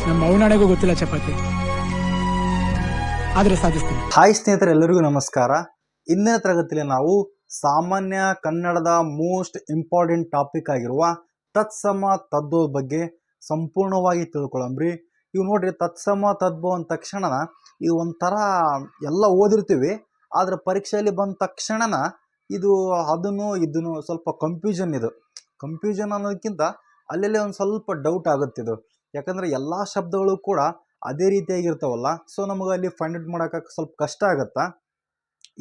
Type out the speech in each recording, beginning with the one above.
ನಮ್ಮ ಅವನಾಣೆಗೂ ಗೊತ್ತಿಲ್ಲ ಚಪಾತಿ, ಆದ್ರೆ ಸಾಧಿಸ್ತೀನಿ. ಹಾಯ್ ಸ್ನೇಹಿತರೆ, ಎಲ್ಲರಿಗೂ ನಮಸ್ಕಾರ. ಇಂದಿನ ತರಗತಿಯಲ್ಲಿ ನಾವು ಸಾಮಾನ್ಯ ಕನ್ನಡದ ಮೋಸ್ಟ್ ಇಂಪಾರ್ಟೆಂಟ್ ಟಾಪಿಕ್ ಆಗಿರುವ ತತ್ಸಮ ತದ್ಭವ ಬಗ್ಗೆ ಸಂಪೂರ್ಣವಾಗಿ ತಿಳ್ಕೊಳ್ಳಂಬ್ರಿ. ಇವು ನೋಡ್ರಿ, ತತ್ಸಮ ತದ್ಭವ ಅಂದ ತಕ್ಷಣನ ಇದು ಒಂಥರ ಎಲ್ಲ ಓದಿರ್ತೀವಿ, ಆದ್ರೆ ಪರೀಕ್ಷೆಯಲ್ಲಿ ಬಂದ ತಕ್ಷಣನ ಇದು ಅದನ್ನು ಇದನ್ನು ಸ್ವಲ್ಪ ಕನ್ಫ್ಯೂಷನ್ ಅನ್ನೋದಕ್ಕಿಂತ ಅಲ್ಲೆಲ್ಲೇ ಒಂದು ಸ್ವಲ್ಪ ಡೌಟ್ ಆಗುತ್ತೆ ಇದು. ಯಾಕಂದ್ರೆ ಎಲ್ಲ ಶಬ್ದಗಳು ಕೂಡ ಅದೇ ರೀತಿಯಾಗಿರ್ತಾವಲ್ಲ, ಸೊ ನಮಗೆ ಅಲ್ಲಿ ಫೈಂಡ್ ಔಟ್ ಮಾಡೋಕೆ ಸ್ವಲ್ಪ ಕಷ್ಟ ಆಗತ್ತಾ.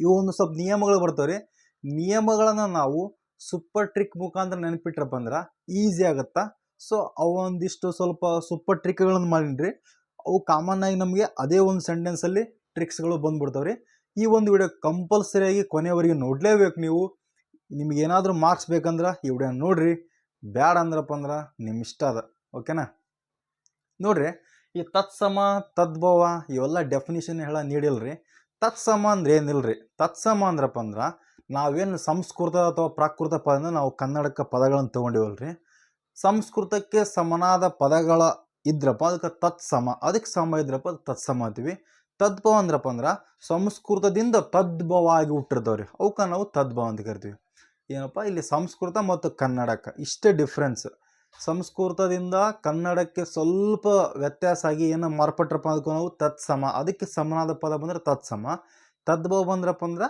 ಇವು ಒಂದು ಸ್ವಲ್ಪ ನಿಯಮಗಳು ಬರ್ತಾವ್ರಿ. ನಿಯಮಗಳನ್ನು ನಾವು ಸೂಪರ್ ಟ್ರಿಕ್ ಮುಖಾಂತರ ನೆನಪಿಟ್ರಪ್ಪ ಅಂದ್ರೆ ಈಸಿ ಆಗತ್ತಾ. ಸೊ ಅವೊಂದಿಷ್ಟು ಸ್ವಲ್ಪ ಸೂಪರ್ ಟ್ರಿಕ್ಗಳನ್ನು ಮಾಡಿನ್ರಿ. ಅವು ಕಾಮನ್ ಆಗಿ ನಮಗೆ ಅದೇ ಒಂದು ಸೆಂಟೆನ್ಸಲ್ಲಿ ಟ್ರಿಕ್ಸ್ಗಳು ಬಂದ್ಬಿಡ್ತಾವ್ರಿ. ಈ ಒಂದು ವಿಡಿಯೋ ಕಂಪಲ್ಸರಿಯಾಗಿ ಕೊನೆಯವರೆಗೆ ನೋಡಲೇಬೇಕು ನೀವು. ನಿಮ್ಗೆ ಏನಾದರೂ ಮಾರ್ಕ್ಸ್ ಬೇಕಂದ್ರೆ ಈ ವಿಡಿಯೋ ನೋಡ್ರಿ, ಬ್ಯಾಡ ಅಂದ್ರಪ್ಪ ಅಂದ್ರೆ ನಿಮ್ಮ ಇಷ್ಟ ಅದ. ಓಕೆನಾ? ನೋಡ್ರಿ, ಈ ತತ್ಸಮ ತದ್ಭವ ಇವೆಲ್ಲ ಡೆಫಿನಿಷನ್ ನೀಡಿಲ್ರಿ. ತತ್ಸಮ ಅಂದ್ರೆ ಏನಿಲ್ರಿ. ತತ್ಸಮ ಅಂದ್ರಪ್ಪ ಅಂದ್ರೆ ನಾವೇನು ಸಂಸ್ಕೃತ ಅಥವಾ ಪ್ರಾಕೃತ ಪದ ನಾವು ಕನ್ನಡಕ್ಕೆ ಪದಗಳನ್ನು ತೊಗೊಂಡಿವಲ್ರಿ, ಸಂಸ್ಕೃತಕ್ಕೆ ಸಮನಾದ ಪದಗಳ ಇದ್ರಪ್ಪ ಅದಕ್ಕೆ ತತ್ಸಮ, ಅದಕ್ಕೆ ಸಮ ಇದ್ರಪ್ಪ ಅದು ತತ್ಸಮ ಅಂತೀವಿ. ತದ್ಭವ ಅಂದ್ರಪ್ಪ ಅಂದ್ರೆ ಸಂಸ್ಕೃತದಿಂದ ತದ್ಭವ ಆಗಿ ಹುಟ್ಟಿರ್ತಾವ್ರಿ, ಅವಕ್ಕೆ ನಾವು ತದ್ಭವ ಅಂತ ಕರಿತೀವಿ. ಏನಪ್ಪ, ಇಲ್ಲಿ ಸಂಸ್ಕೃತ ಮತ್ತು ಕನ್ನಡಕ್ಕೆ ಇಷ್ಟೇ ಡಿಫ್ರೆನ್ಸ್. ಸಂಸ್ಕೃತದಿಂದ ಕನ್ನಡಕ್ಕೆ ಸ್ವಲ್ಪ ವ್ಯತ್ಯಾಸ ಆಗಿ ಏನೋ ಮಾರ್ಪಟ್ರಪ್ಪ ಅದಕ್ಕೆ ನಾವು ತತ್ಸಮ, ಅದಕ್ಕೆ ಸಮನಾದ ಪದ ಬಂದ್ರೆ ತತ್ಸಮ. ತದ್ಭವ ಬಂದ್ರಪ್ಪ ಅಂದ್ರೆ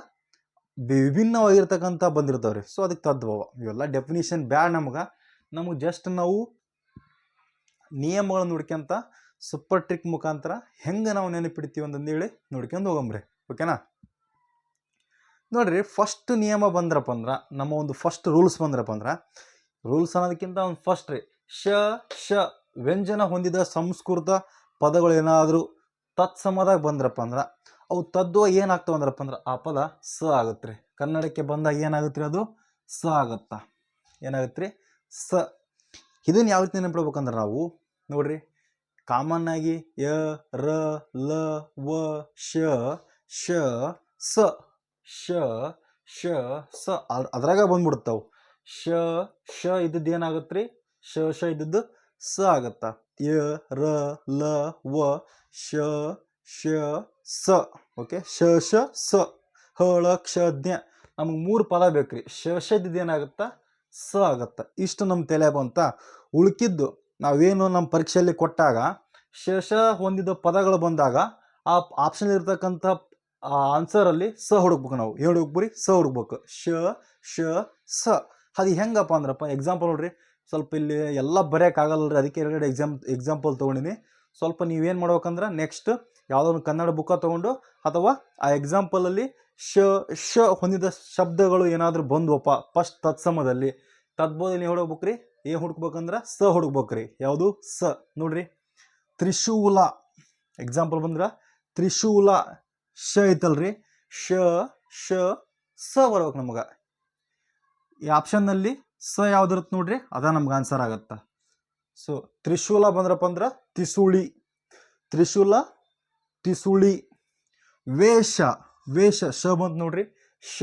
ವಿಭಿನ್ನವಾಗಿರ್ತಕ್ಕಂಥ ಬಂದಿರ್ತಾವ್ರಿ, ಸೊ ಅದಕ್ಕೆ ತದ್ಭವ. ಇವೆಲ್ಲ ಡೆಫಿನಿಷನ್ ಬ್ಯಾಡ್ ನಮಗೆ ಜಸ್ಟ್ ನಾವು ನಿಯಮಗಳನ್ನು ನೋಡ್ಕೊಂತ ಸೂಪರ್ ಟ್ರಿಕ್ ಮುಖಾಂತರ ಹೆಂಗೆ ನಾವು ನೆನಪಿಡ್ತೀವಿ ಅಂತಂದೇಳಿ ನೋಡ್ಕೊಂಡು ಹೋಗಂಬ್ರಿ. ಓಕೆನಾ? ನೋಡ್ರಿ, ಫಸ್ಟ್ ನಿಯಮ ಬಂದ್ರಪ್ಪ ಅಂದ್ರೆ ನಮ್ಮ ಒಂದು ಫಸ್ಟ್ ರೂಲ್ಸ್ ಬಂದ್ರಪ್ಪ ಅಂದ್ರೆ, ರೂಲ್ಸ್ ಅನ್ನೋದಕ್ಕಿಂತ ಒಂದು ಫಸ್ಟ್ ರೀ, ಶ ವ್ಯಂಜನ ಹೊಂದಿದ ಸಂಸ್ಕೃತ ಪದಗಳು ಏನಾದರೂ ತತ್ಸಮದಾಗ ಬಂದ್ರಪ್ಪ ಅಂದ್ರೆ ಅವು ತದ್ವ ಏನಾಗ್ತಾವ ಅಂದ್ರಪ್ಪ ಅಂದ್ರೆ ಆ ಪದ ಸ ಆಗುತ್ತೆ ರೀ. ಕನ್ನಡಕ್ಕೆ ಬಂದಾಗ ಏನಾಗುತ್ತೆ ರೀ, ಅದು ಸ ಆಗತ್ತಾ. ಏನಾಗುತ್ತೆ ರೀ, ಸ. ಇದನ್ನು ಯಾವ ರೀತಿ ನೆನಪಿಡ್ಬೇಕಂದ್ರೆ ನಾವು ನೋಡ್ರಿ, ಕಾಮನ್ ಆಗಿ ಯ ರ ಲ ವ ಶ ಶ ಸ ಶ ಶ ಸ ಅದ್ರಾಗ ಬಂದ್ಬಿಡ್ತಾವು. ಶ ಇದ್ದದ್ದು ಏನಾಗುತ್ತೆ ರೀ, ಶ ಇದ್ದದ್ದು ಸ ಆಗತ್ತಾ. ಯ ರ ಲ ವ ಶ ಶ ಸ. ಓಕೆ, ಶ ಸ ಹಳ ಕ್ಷ ಜ್ಞ ನಮಗೆ 3 ಪದ ಬೇಕ್ರಿ. ಶ ಇದ್ದದ್ದು ಏನಾಗುತ್ತಾ, ಸ ಆಗತ್ತಾ. ಇಷ್ಟು ನಮ್ಮ ತಲೆ ಬಂತ. ಉಳ್ಕಿದ್ದು ನಾವೇನು ನಮ್ಮ ಪರೀಕ್ಷೆಯಲ್ಲಿ ಕೊಟ್ಟಾಗ ಶ ಹೊಂದಿದ ಪದಗಳು ಬಂದಾಗ ಆ ಆಪ್ಷನ್ ಇರ್ತಕ್ಕಂಥ ಆನ್ಸರಲ್ಲಿ ಸ ಹುಡುಕ್ಬೇಕು. ನಾವು ಏನು ಹುಡುಕ್ಬ್ರಿ, ಸ ಹುಡುಕ್ಬೇಕು. ಶ ಸ. ಅದು ಹೆಂಗಪ್ಪ ಅಂದ್ರಪ್ಪ, ಎಕ್ಸಾಂಪಲ್ ನೋಡ್ರಿ, ಸ್ವಲ್ಪ ಇಲ್ಲಿ ಎಲ್ಲ ಬರೆಯೋಕ್ಕಾಗಲ್ಲರಿ, ಅದಕ್ಕೆ 2 ಎಕ್ಸಾಂಪಲ್ ತೊಗೊಂಡಿನಿ. ಸ್ವಲ್ಪ ನೀವೇನು ಮಾಡ್ಬೇಕಂದ್ರೆ ನೆಕ್ಸ್ಟ್ ಯಾವುದೋ ಒಂದು ಕನ್ನಡ ಬುಕ್ಕ ತೊಗೊಂಡು ಅಥವಾ ಆ ಎಕ್ಸಾಂಪಲಲ್ಲಿ ಶ ಹೊಂದಿದ ಶಬ್ದಗಳು ಏನಾದರೂ ಬಂದ್ವಪ್ಪ ಫಸ್ಟ್ ತತ್ಸಮದಲ್ಲಿ, ತದ್ಭವದಲ್ಲಿ ನೀವು ಹುಡುಕ್ಬೇಕ್ರಿ. ಏನು ಹುಡುಕ್ಬೇಕಂದ್ರೆ ಸ ಹುಡುಕ್ಬೇಕ್ರಿ. ಯಾವುದು? ಸ. ನೋಡ್ರಿ, ತ್ರಿಶೂಲ ಎಕ್ಸಾಂಪಲ್ ಬಂದ್ರೆ ತ್ರಿಶೂಲ ಶ ಐತಲ್ರಿ, ಶ ಸ ಬರ್ಬೇಕು ನಮ್ಗೆ. ಈ ಆಪ್ಷನ್ನಲ್ಲಿ ಸ ಯಾವ್ದಿರುತ್ತೆ ನೋಡ್ರಿ, ಅದ ನಮ್ಗೆ ಆನ್ಸರ್ ಆಗತ್ತ. ಸೊ ತ್ರಿಶೂಲ ಬಂದ್ರಪ್ಪ ಅಂದ್ರೆ ತಿಸುಳಿ, ತ್ರಿಶೂಲ ತಿಸುಳಿ. ವೇಷ ಶ ಬಂತು ನೋಡ್ರಿ, ಶ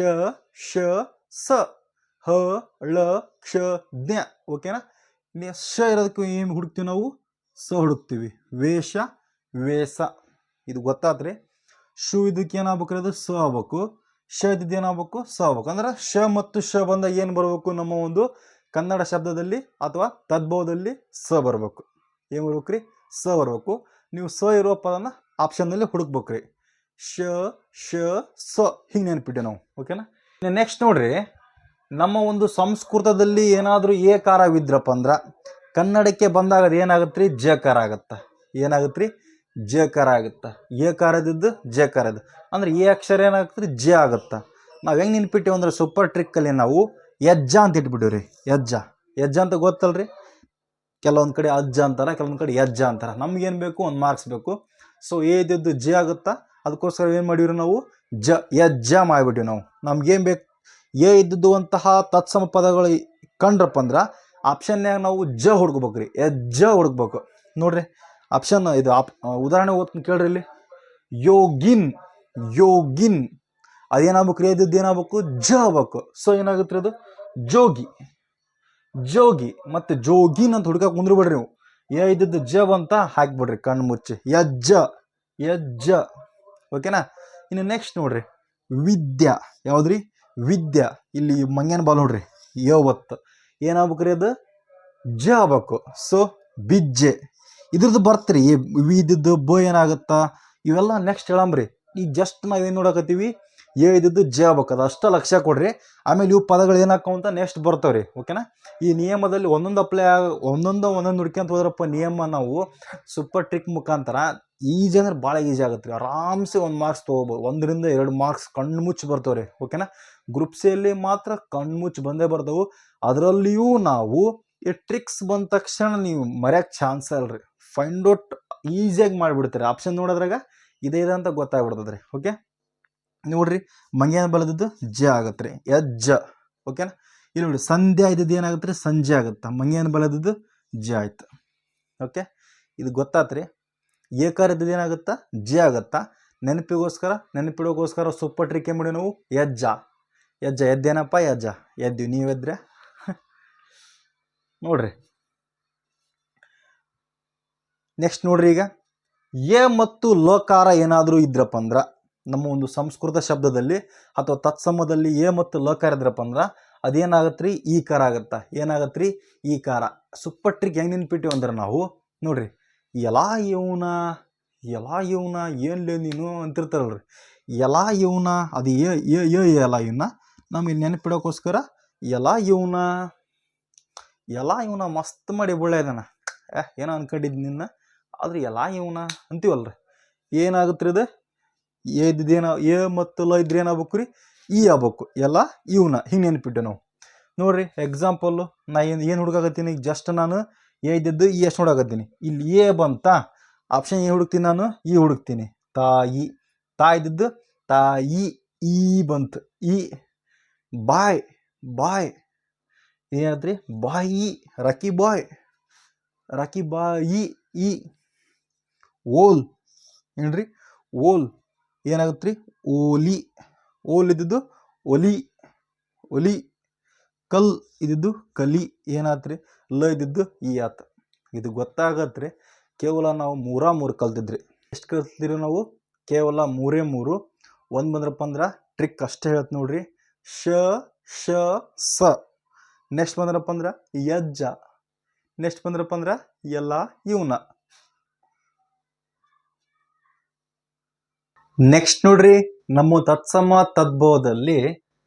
ಸ ಹ ಳ ಕ್ಷ ಜ್ಞ. ಓಕೆನಾ? ಶ ಇರೋದಕ್ಕೆ ಏನು ಹುಡುಕ್ತೀವಿ ನಾವು, ಸ ಹುಡುಕ್ತೀವಿ. ವೇಷ ಇದು ಗೊತ್ತಾತ್ರಿ. ಶು ಇದಕ್ಕೆ ಏನಾಗ್ಬೇಕ್ರಿ, ಅದು ಸ ಆಗ್ಬೇಕು. ಶ ಇದ್ದಿದ್ದು ಏನಾಗಬೇಕು, ಸ ಆಗ್ಬೇಕು. ಅಂದ್ರೆ ಶ ಮತ್ತು ಶ ಬಂದಾಗ ಏನು ಬರಬೇಕು, ನಮ್ಮ ಒಂದು ಕನ್ನಡ ಶಬ್ದದಲ್ಲಿ ಅಥವಾ ತದ್ಭವದಲ್ಲಿ ಸ ಬರಬೇಕು. ಏನು ಬರ್ಬೇಕ್ರಿ, ಸ ಬರಬೇಕು. ನೀವು ಸ ಇರೋ ಪದನ ಆಪ್ಷನ್ನಲ್ಲಿ ಹುಡುಕ್ಬೇಕ್ರಿ. ಶ ಸ ಹಿಂಗೆ ನೆನ್ಪಿಟ್ಟೆ ನಾವು. ಓಕೆನಾ? ನೆಕ್ಸ್ಟ್ ನೋಡ್ರಿ, ನಮ್ಮ ಒಂದು ಸಂಸ್ಕೃತದಲ್ಲಿ ಏನಾದರೂ ಏಕಾರವಿದ್ರಪ್ಪ ಅಂದ್ರೆ ಕನ್ನಡಕ್ಕೆ ಬಂದಾಗ ಅದು ಏನಾಗುತ್ತೆ ರೀ, ಜಕಾರ ಆಗತ್ತ. ಏನಾಗುತ್ತೆ ರೀ, ಜಕಾರ ಆಗುತ್ತಾ. ಏಕಾರದಿದ್ದು ಜಕಾರದ್ದು ಅಂದ್ರೆ ಎ ಅಕ್ಷರ ಏನಾಗುತ್ತೆ ರೀ, ಜ ಆಗುತ್ತಾ. ನಾವು ಹೆಂಗೆ ನೆನ್ಪಿಟ್ಟೇವು ಅಂದ್ರೆ ಸೂಪರ್ ಟ್ರಿಕ್ಕಲ್ಲಿ ನಾವು ಯಜ್ಜ ಅಂತ ಇಟ್ಬಿಟ್ಟಿವ್ರಿ. ಯಜ್ಜ ಅಂತ ಗೊತ್ತಲ್ರಿ. ಕೆಲವೊಂದು ಕಡೆ ಅಜ್ಜ ಅಂತಾರೆ, ಕೆಲವೊಂದು ಕಡೆ ಯಜ್ಜ ಅಂತಾರೆ. ನಮ್ಗೇನು ಬೇಕು, ಒಂದು ಮಾರ್ಕ್ಸ್ ಬೇಕು. ಸೊ ಎ ಇದ್ದಿದ್ದು ಜ ಆಗುತ್ತಾ, ಅದಕ್ಕೋಸ್ಕರ ಏನು ಮಾಡಿವ್ರಿ ನಾವು, ಯಜ್ಜ ಮಾಡಿಬಿಟ್ಟಿವಿ ನಾವು. ನಮ್ಗೇನು ಬೇಕು, ಎ ಇದ್ದದ್ದು ಅಂತಹ ತತ್ಸಮ ಪದಗಳು ಕಂಡ್ರಪ್ಪ ಅಂದ್ರೆ ಆಪ್ಷನ್ಯಾಗ ನಾವು ಜ ಹುಡುಕ್ಬೇಕ್ರಿ, ಯಜ್ಜ ಹುಡುಕ್ಬೇಕು. ನೋಡ್ರಿ, ಆಪ್ಷನ್ ಇದು ಉದಾಹರಣೆ ಓದ್ತೀನಿ ಕೇಳ್ರಿ. ಇಲ್ಲಿ ಯೋಗಿನ್ ಅದೇನಾಗ್ಬೇಕು ರೀ, ಇದ್ದದ್ದು ಏನಾಗಬೇಕು, ಜ ಆಗ್ಬೇಕು. ಸೊ ಏನಾಗುತ್ತೆ ರೀ, ಅದು ಜೋಗಿ. ಮತ್ತು ಜೋಗಿನ್ ಅಂತ ಹುಡುಕಕ್ಕೆ ಕುಂದ್ರಬೇಡ್ರಿ ನೀವು. ಎ ಇದ್ದದ್ದು ಜ ಬಂತ ಹಾಕ್ಬಿಡ್ರಿ ಕಣ್ಣು ಮುಚ್ಚಿ ಯಜ್ಜ ಯಜ್ಜ. ಓಕೆನಾ. ಇನ್ನು ನೆಕ್ಸ್ಟ್ ನೋಡ್ರಿ ವಿದ್ಯಾ. ಯಾವ್ದ್ರಿ ವಿದ್ಯಾ. ಇಲ್ಲಿ ಮಂಗ್ಯಾನ ಬಾಲ್ ನೋಡ್ರಿ ಯಾವತ್ತು ಏನಾಗ್ಬೇಕ್ರಿ ಅದು ಜ ಆಗ್ಬೇಕು. ಸೊ ಬಿಜ್ಜೆ. ಇದ್ರದ್ದು ಬರ್ತ್ರಿ ಇದ್ದದ್ದು ಬ ಏನಾಗುತ್ತಾ ಇವೆಲ್ಲ ನೆಕ್ಸ್ಟ್ ಹೇಳಂಬ್ರಿ. ಈಗ ಜಸ್ಟ್ ನಾವೇನು ನೋಡಕತ್ತೀವಿ ಎ ಇದ್ದದ್ದು ಜ ಆಗ್ಬೇಕು, ಅದು ಅಷ್ಟ ಲಕ್ಷ್ಯ ಕೊಡ್ರಿ. ಆಮೇಲೆ ಇವು ಪದಗಳು ಏನಾಕವಂತ ನೆಕ್ಸ್ಟ್ ಬರ್ತಾವ್ರಿ. ಓಕೆನಾ. ಈ ನಿಯಮದಲ್ಲಿ ಒಂದೊಂದು ಅಪ್ಲೈ ಒಂದೊಂದು ಹುಡ್ಕ್ಯಂತ ಹೋದ್ರಪ್ಪ ನಿಯಮ ನಾವು ಸೂಪರ್ ಟ್ರಿಕ್ ಮುಖಾಂತರ ಈಜಿ ಅಂದ್ರೆ ಭಾಳ ಈಜಿ ಆಗುತ್ತೆ ರೀ. ಆರಾಮ್ಸೆ 1 ಮಾರ್ಕ್ಸ್ ತೊಗೋಬೋದು. 1 ರಿಂದ 2 ಮಾರ್ಕ್ಸ್ ಕಣ್ಣು ಮುಚ್ಚಿ ಬರ್ತಾವ್ರಿ. ಓಕೆನಾ. ಗ್ರೂಪ್ ಸಿಯಲ್ಲಿ ಮಾತ್ರ ಕಣ್ಣು ಮುಚ್ಚಿ ಬಂದೇ ಬರ್ತಾವು. ಅದರಲ್ಲಿಯೂ ನಾವು ಈ ಟ್ರಿಕ್ಸ್ ಬಂದ ತಕ್ಷಣ ನೀವು ಮರ್ಯಾಕೆ ಚಾನ್ಸ್ ಅಲ್ರಿ. ಫೈಂಡ್ ಔಟ್ ಈಸಿಯಾಗಿ ಮಾಡಿಬಿಡ್ತೀರಿ. ಆಪ್ಷನ್ ನೋಡೋದ್ರಾಗ ಇದೇ ಇದೆ ಅಂತ ಗೊತ್ತಾಗ್ಬಿಡ್ತದ್ರಿ. ಓಕೆ ನೋಡ್ರಿ ಮಂಗ್ಯಾನ ಬಲದದ್ದು ಜ ಆಗತ್ತೆ ರೀ ಯಜ್ಜ. ಓಕೆನಾ. ಇಲ್ಲಿ ನೋಡಿ ಸಂಧ್ಯಾ ಇದ್ದದ್ದು ಏನಾಗುತ್ತೆ ರೀ ಸಂಜೆ ಆಗುತ್ತೆ. ಮಂಗ್ಯಾನ ಬಲದದ್ದು ಜ ಆಯ್ತು. ಓಕೆ ಇದು ಗೊತ್ತಾತ್ರಿ. ಏಕಾರ ಇದ್ದದ್ದು ಏನಾಗುತ್ತಾ ಜ ಆಗುತ್ತಾ. ನೆನಪಿಡೋಗೋಸ್ಕರ ಸೂಪರ್ ಟ್ರಿಕ್ ಏನು ಮಾಡಿ ನಾವು ಯಜ್ಜ ಯಜ್ಜ ಎದ್ದೇನಪ್ಪ ಯಜ್ಜ ಎದ್ದಿವಿ. ನೀವೆದ್ರೆ ನೋಡ್ರಿ. ನೆಕ್ಸ್ಟ್ ನೋಡ್ರಿ ಈಗ ಎ ಮತ್ತು ಲಕಾರ ಏನಾದರೂ ಇದ್ರಪ್ಪ ಅಂದ್ರ ನಮ್ಮ ಒಂದು ಸಂಸ್ಕೃತ ಶಬ್ದದಲ್ಲಿ ಅಥವಾ ತತ್ಸಮದಲ್ಲಿ ಎ ಮತ್ತು ಲಕಾರ ಇದ್ರಪ್ಪ ಅಂದ್ರ ಅದೇನಾಗತ್ರಿ ಈ ಕಾರ ಆಗತ್ತ. ಏನಾಗತ್ರಿ ಈ ಕಾರ. ಸೂಪರ್ ಟ್ರಿಕ್ ಹೆಂಗೆ ನೆನ್ಪಿಟ್ಟಿವಿ ಅಂದ್ರೆ ನಾವು ನೋಡ್ರಿ ಎಲ್ಲಾ ಇವನ ಏನ್ಲೇ ನೀನು ಅಂತಿರ್ತಾರಲ್ರಿ. ಎಲ್ಲಾ ಇವನ ಅದು ಎಲ್ಲ ಇವನ್ನ ನಮಗೆ ನೆನಪಿಡೋಕ್ಕೋಸ್ಕರ ಎಲ್ಲಾ ಇವನ ಮಸ್ತ್ ಮಾಡಿ ಬುಳ್ಳೆ ಇದಾನ ಏನೋ ಅನ್ಕೊಂಡಿದ್ ನಿನ್ನ ಆದ್ರೆ ಎಲ್ಲಾ ಇವನ ಅಂತೀವಲ್ರಿ. ಏನಾಗುತ್ತೆ ಇದು ಎ ಇದ್ದೇನ ಎ ಮತ್ತು ಲ ಇದ್ರೆ ಏನಾಗ್ಬೇಕು ರೀ ಈ ಆಗ್ಬೇಕು. ಎಲ್ಲ ಇವನ ಹಿಂಗೆ ನೆನ್ಪಿಟ್ಟೆ ನಾವು. ನೋಡ್ರಿ ಎಕ್ಸಾಂಪಲ್ಲು ನಾ ಏನು ಹುಡುಕಾಗತ್ತೀನಿ ಈಗ ಜಸ್ಟ್ ನಾನು ಎ ಇದ್ದದ್ದು ಈ ಎಷ್ಟು ನೋಡಾಕತ್ತೀನಿ. ಇಲ್ಲಿ ಎ ಬಂತ ಆಪ್ಷನ್ ಎ ಹುಡುಕ್ತೀನಿ ನಾನು ಈ ಹುಡುಕ್ತೀನಿ. ತಾಯಿ ಇದ್ದದ್ದು ತಾಯಿ ಈ ಬಂತು ಈ. ಬಾಯ್ ಏನಾದ್ರಿ ಬಾಯಿ ರಕಿ ಬಾಯಿ ಈ. ಓಲ್ ಏನ್ರಿ ಓಲ್ ಏನಾಗತ್ರಿ ಓಲಿ ಇದ್ದದ್ದು ಒಲಿ. ಕಲ್ ಇದ್ದಿದ್ದು ಕಲಿ ಏನಾತ್ರಿ ಲ ಇದ್ದಿದ್ದು ಈ ಆತ. ಇದು ಗೊತ್ತಾಗತ್ರಿ. ಕೇವಲ ನಾವು 3 ಕಲ್ತಿದ್ರಿ. ಎಷ್ಟು ಕಲ್ತಿದ್ರಿ ನಾವು ಕೇವಲ 3 ಒಂದು ಬಂದ್ರಪ್ಪ ಅಂದ್ರೆ ಟ್ರಿಕ್ ಅಷ್ಟೇ ಹೇಳ್ತ ನೋಡ್ರಿ. ಶ ಸ. ನೆಕ್ಸ್ಟ್ ಬಂದ್ರಪ್ಪ ಅಂದ್ರೆ ಯಜ್ಜ. ನೆಕ್ಸ್ಟ್ ಬಂದ್ರಪ್ಪ ಅಂದ್ರೆ ಎಲ್ಲ ಇವನ. ನೆಕ್ಸ್ಟ್ ನೋಡ್ರಿ ನಮ್ಮ ತತ್ಸಮ ತದ್ಭವದಲ್ಲಿ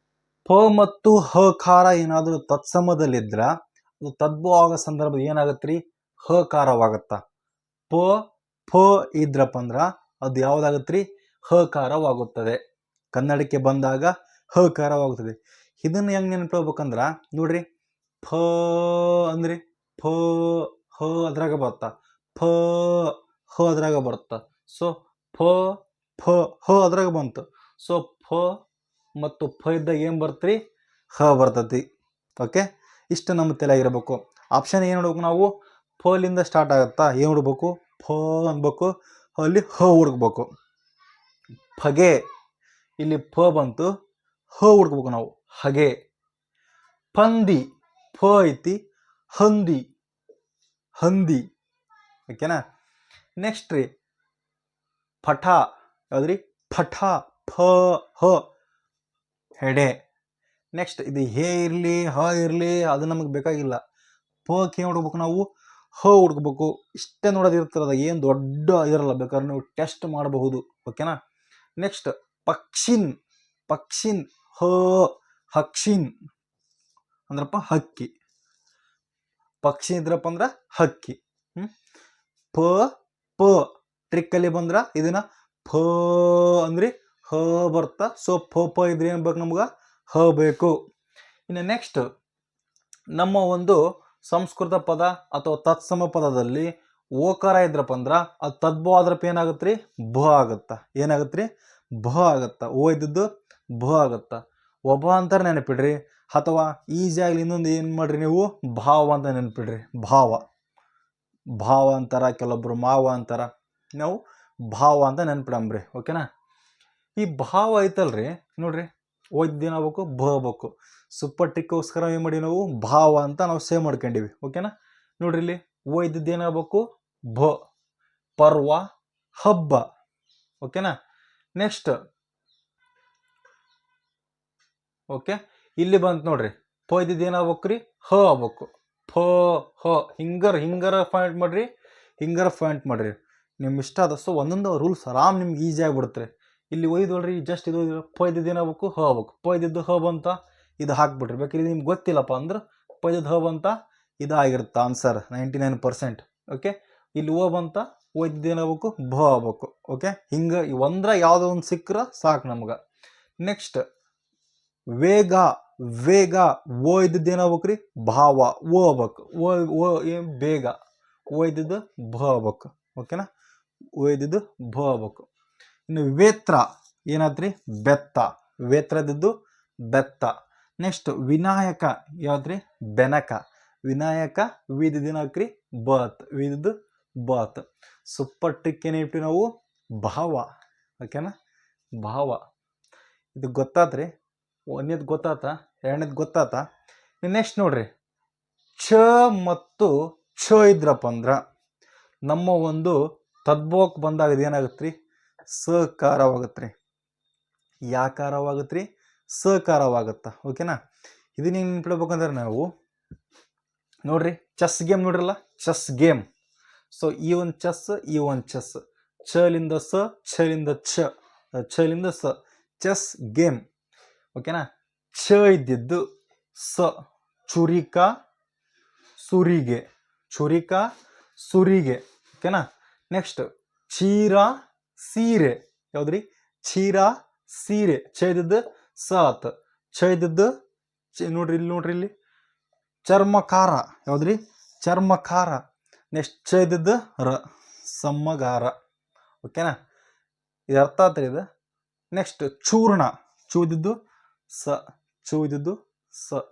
ಪ ಮತ್ತು ಹಕಾರ ಏನಾದರೂ ತತ್ಸಮದಲ್ಲಿದ್ರ ಅದು ತದ್ಭವ ಆಗೋ ಸಂದರ್ಭ ಏನಾಗತ್ರಿ ಹಕಾರವಾಗತ್ತ. ಪ ಇದ್ರಪ್ಪ ಅಂದ್ರ ಅದು ಯಾವ್ದಾಗತ್ರಿ ಹಕಾರವಾಗುತ್ತದೆ. ಕನ್ನಡಕ್ಕೆ ಬಂದಾಗ ಹಕಾರವಾಗುತ್ತದೆ. ಇದನ್ನ ಹೆಂಗ್ ನೆನಪಿಡ್ಬೇಕಂದ್ರ ನೋಡ್ರಿ ಫ ಅಂದ್ರಿ ಹ ಅದ್ರಾಗ ಬರುತ್ತ. ಹ ಅದ್ರಾಗ ಬರುತ್ತ. ಸೊ ಹ ಅದ್ರಾಗ ಬಂತು. ಸೊ ಫ ಮತ್ತು ಫ ಇದ್ದಾಗ ಏನು ಬರ್ತ್ರಿ ಹ ಬರ್ತತಿ. ಓಕೆ ಇಷ್ಟು ನಮ್ಮ ತಲೆಯಾಗಿರ್ಬೇಕು. ಆಪ್ಷನ್ ಏನು ಹುಡ್ಬೇಕು ನಾವು ಫಲಿಂದ ಸ್ಟಾರ್ಟ್ ಆಗುತ್ತಾ ಏನು ಹುಡ್ಬೇಕು ಫ ಅನ್ಬೇಕು. ಅಲ್ಲಿ ಹ ಹುಡುಕ್ಬೇಕು. ಫಗೆ ಇಲ್ಲಿ ಫ ಬಂತು ಹ ಹುಡ್ಕ್ಬೇಕು ನಾವು ಹಗೆ. ಪಂದಿ ಫ ಐತಿ ಹಂದಿ. ಓಕೆನಾ. ನೆಕ್ಸ್ಟ್ ರೀ ಪಠ ಯಾವ್ದ್ರಿ ಪಠ ಫ ಹ ಹೆಡೆ. ನೆಕ್ಸ್ಟ್ ಇದು ಹೇ ಇರಲಿ ಹ ಇರಲಿ ಅದು ನಮಗೆ ಬೇಕಾಗಿಲ್ಲ. ಪಕ್ಕೆ ಏನು ಹುಡ್ಬೇಕು ನಾವು ಹ ಹುಡ್ಕ್ಬೇಕು. ಇಷ್ಟೇ ನೋಡೋದಿರ್ತದ ಏನು ದೊಡ್ಡ ಇರಲ್ಲ. ಬೇಕಾದ್ರೆ ನೀವು ಟೆಸ್ಟ್ ಮಾಡಬಹುದು. ಓಕೆನಾ. ನೆಕ್ಸ್ಟ್ ಪಕ್ಷಿನ್ ಹಕ್ಷಿನ್ ಅಂದ್ರಪ್ಪ ಹಕ್ಕಿ. ಪಕ್ಷಿ ಇದ್ರಪ್ಪ ಅಂದ್ರ ಹಕ್ಕಿ. ಪ ಟ್ರಿಕ್ಕಲ್ಲಿ ಬಂದ್ರ ಇದನ್ನ ಫ ಅಂದ್ರಿ ಹ ಬರ್ತಾ. ಸೊ ಪ ಇದ್ರೆ ಏನ್ ಬೇಕು ನಮ್ಗೆ ಹ ಬೇಕು. ಇನ್ನು ನೆಕ್ಸ್ಟ್ ನಮ್ಮ ಒಂದು ಸಂಸ್ಕೃತ ಪದ ಅಥವಾ ತತ್ಸಮ ಪದದಲ್ಲಿ ಓಕಾರ ಇದ್ರಪ್ಪ ಅಂದ್ರ ಅದು ತದ್ಭವ ಆದ್ರಪ್ಪ ಏನಾಗತ್ರಿ ಭ ಆಗತ್ತ. ಏನಾಗತ್ರಿ ಭ ಆಗತ್ತ. ಓ ಇದ್ದದ್ದು ಭ ಆಗತ್ತ. ಒಬ್ಬ ಅಂತಾರ ನೆನಪಿಡ್ರಿ. ಅಥವಾ ಈಸಿಯಾಗಿ ಇನ್ನೊಂದು ಏನು ಮಾಡ್ರಿ ನೀವು ಭಾವ ಅಂತ ನೆನಪಿಡ್ರಿ. ಭಾವ ಅಂತಾರ, ಕೆಲವೊಬ್ರು ಮಾವ ಅಂತಾರ, ನಾವು ಭಾವ ಅಂತ ನೆನ್ಪಿಡಂಬ್ರಿ. ಓಕೆನಾ. ಈ ಭಾವ ಐತಲ್ರಿ ನೋಡ್ರಿ ಓದ್ದೇನಾಗಬೇಕು ಭ ಬೇಕು. ಸೂಪರ್ ಟ್ರಿಕ್ಕೋಸ್ಕರ ಏನು ಮಾಡಿ ನಾವು ಭಾವ ಅಂತ ನಾವು ಸೇವ್ ಮಾಡ್ಕೊಂಡಿವಿ. ಓಕೆನಾ. ನೋಡ್ರಿ ಇಲ್ಲಿ ಓ ಇದ್ದದ್ದು ಏನಾಗಬೇಕು ಭ, ಪರ್ವ ಹಬ್ಬ. ಓಕೆನಾ. ನೆಕ್ಸ್ಟ್ ಓಕೆ, ಇಲ್ಲಿ ಬಂತು ನೋಡ್ರಿ, ಪ ಇದ್ದಿದ್ದು ಏನಾಗ್ಬೇಕ್ರಿ ಹ ಆಗ್ಬೇಕು. ಫ ಹ ಹಿಂಗರ ಪಾಯಿಂಟ್ ಮಾಡ್ರಿ, ಹಿಂಗರ ಪಾಯಿಂಟ್ ಮಾಡ್ರಿ, ನಿಮ್ಗೆ ಇಷ್ಟ ಆದಷ್ಟು ಒಂದೊಂದು ರೂಲ್ಸ್ ಆರಾಮ್ ನಿಮ್ಗೆ ಈಸಿ ಆಗಿಬಿಡುತ್ತೆ. ಇಲ್ಲಿ ಒಯ್ದೋಳ್ರಿ, ಜಸ್ಟ್ ಇದು ಪ ಇದ್ದಿದ್ದು ಏನಾಗಬೇಕು ಹ ಆಗ್ಬೇಕು. ಪ ಇದ್ದಿದ್ದು ಹ ಬಂತ, ಇದು ಹಾಕ್ಬಿಟ್ರಿ. ಬೇಕಿದ್ರೆ ನಿಮ್ಗೆ ಗೊತ್ತಿಲ್ಲಪ್ಪ ಅಂದ್ರೆ ಪ ಇದ್ದಿದ್ದು ಹ ಬಂತ, ಇದಾಗಿರುತ್ತೆ ಆನ್ಸರ್ 99%. ಓಕೆ, ಇಲ್ಲಿ ಓ ಬಂತ, ಓ ಇದ್ದಿದ್ದು ಏನಾಗಬೇಕು ಭ ಆಗ್ಬೇಕು. ಓಕೆ, ಹಿಂಗೆ ಒಂದ್ರ ಯಾವುದೋ ಒಂದು ಸಿಕ್ಕರೆ ಸಾಕು ನಮ್ಗೆ. ನೆಕ್ಸ್ಟ್ ವೇಗ, ವೇಗ ಓ ಇದ್ದದ್ದು ಏನಾಗ್ಬೇಕ್ರಿ ಭಾವ, ಓ ಆಗ್ಬೇಕು. ಓ ಏನು ಬೇಗ, ಓ ಇದ್ದದ್ದು ಭ ಆಗ್ಬೇಕು. ಓಕೆನಾ, ಓ ಇದ್ದದ್ದು ಭ ಆಗ್ಬೇಕು. ಇನ್ನು ವೇತ್ರ ಏನಾದ್ರಿ ಬೆತ್ತ, ವೇತ್ರ ಇದ್ದದ್ದು ಬೆತ್ತ. ನೆಕ್ಸ್ಟ್ ವಿನಾಯಕ ಯಾವ್ದ್ರಿ ಬೆನಕ, ವಿನಾಯಕ ವಿದಿದ್ದು ಏನಾಗ್ರಿ ಬತ್, ವಿದಿದ್ದು ಬಾತ್. ಸೂಪರ್ ಟ್ರಿಕ್ ಏನಿಟ್ವಿ ನಾವು ಭಾವ. ಓಕೆನಾ, ಭಾವ. ಇದು ಗೊತ್ತಾತ್ರಿ, ಒಂದೇದು ಗೊತ್ತಾತ, ಎರಡನೇದು ಗೊತ್ತಾತ. ನೆಕ್ಸ್ಟ್ ನೋಡ್ರಿ, ಛ ಮತ್ತು ಛ ಇದ್ರಪ್ಪ ಅಂದ್ರೆ ನಮ್ಮ ಒಂದು ತದ್ಭವಕ್ಕೆ ಬಂದಾಗ ಏನಾಗುತ್ತೆ ರೀ ಸಕಾರವಾಗುತ್ತೆ ರೀ. ಯಾಕಾರವಾಗುತ್ತೆ ರೀ ಸಕಾರವಾಗುತ್ತಾ. ಓಕೆನಾ, ಇದನ್ನ ಹೆಂಗೆ ನೆನ್ಪಿಡ್ಬೇಕಂದ್ರೆ ನಾವು ನೋಡ್ರಿ, ಚೆಸ್ ಗೇಮ್ ನೋಡ್ರಲ್ಲ, ಚೆಸ್ ಗೇಮ್. ಸೊ ಈ ಒಂದು ಚೆಸ್, ಈ ಒಂದು ಚೆಸ್, ಛಲಿಂದ ಸ, ಛಲಿಂದ ಛ, ಛಲಿಂದ ಸ, ಚೆಸ್ ಗೇಮ್. ಓಕೆನಾ, ಛ ಇದ್ದಿದ್ದು ಸ, ಚುರಿಕ ಸುರಿಗೆ, ಚುರಿಕ ಸುರಿಗೆ. ಓಕೆನಾ. ನೆಕ್ಸ್ಟ್ ಚೀರ ಸೀರೆ, ಯಾವ್ದ್ರಿ ಚೀರ ಸೀರೆ. ಛ ಇದ್ದದ್ದು ಸ ಆತ, ಛ ಇದ್ದದ್ದು ನೋಡ್ರಿ ಇಲ್ಲಿ, ನೋಡ್ರಿ ಇಲ್ಲಿ ಚರ್ಮಕಾರ, ಯಾವ್ದ್ರಿ ಚರ್ಮಕಾರ. ನೆಕ್ಸ್ಟ್ ಛ ಇದ್ದದ್ದು ರ, ಸಮ್ಮಗಾರ. ಓಕೆನಾ, ಇದು ಅರ್ಥ ಆತ್ರಿ ಇದು. ನೆಕ್ಸ್ಟ್ ಚೂರ್ಣ, ಚೂ ಇದ್ದದ್ದು ಸ, ಚೂ ಇದ್ದದ್ದು ಸ.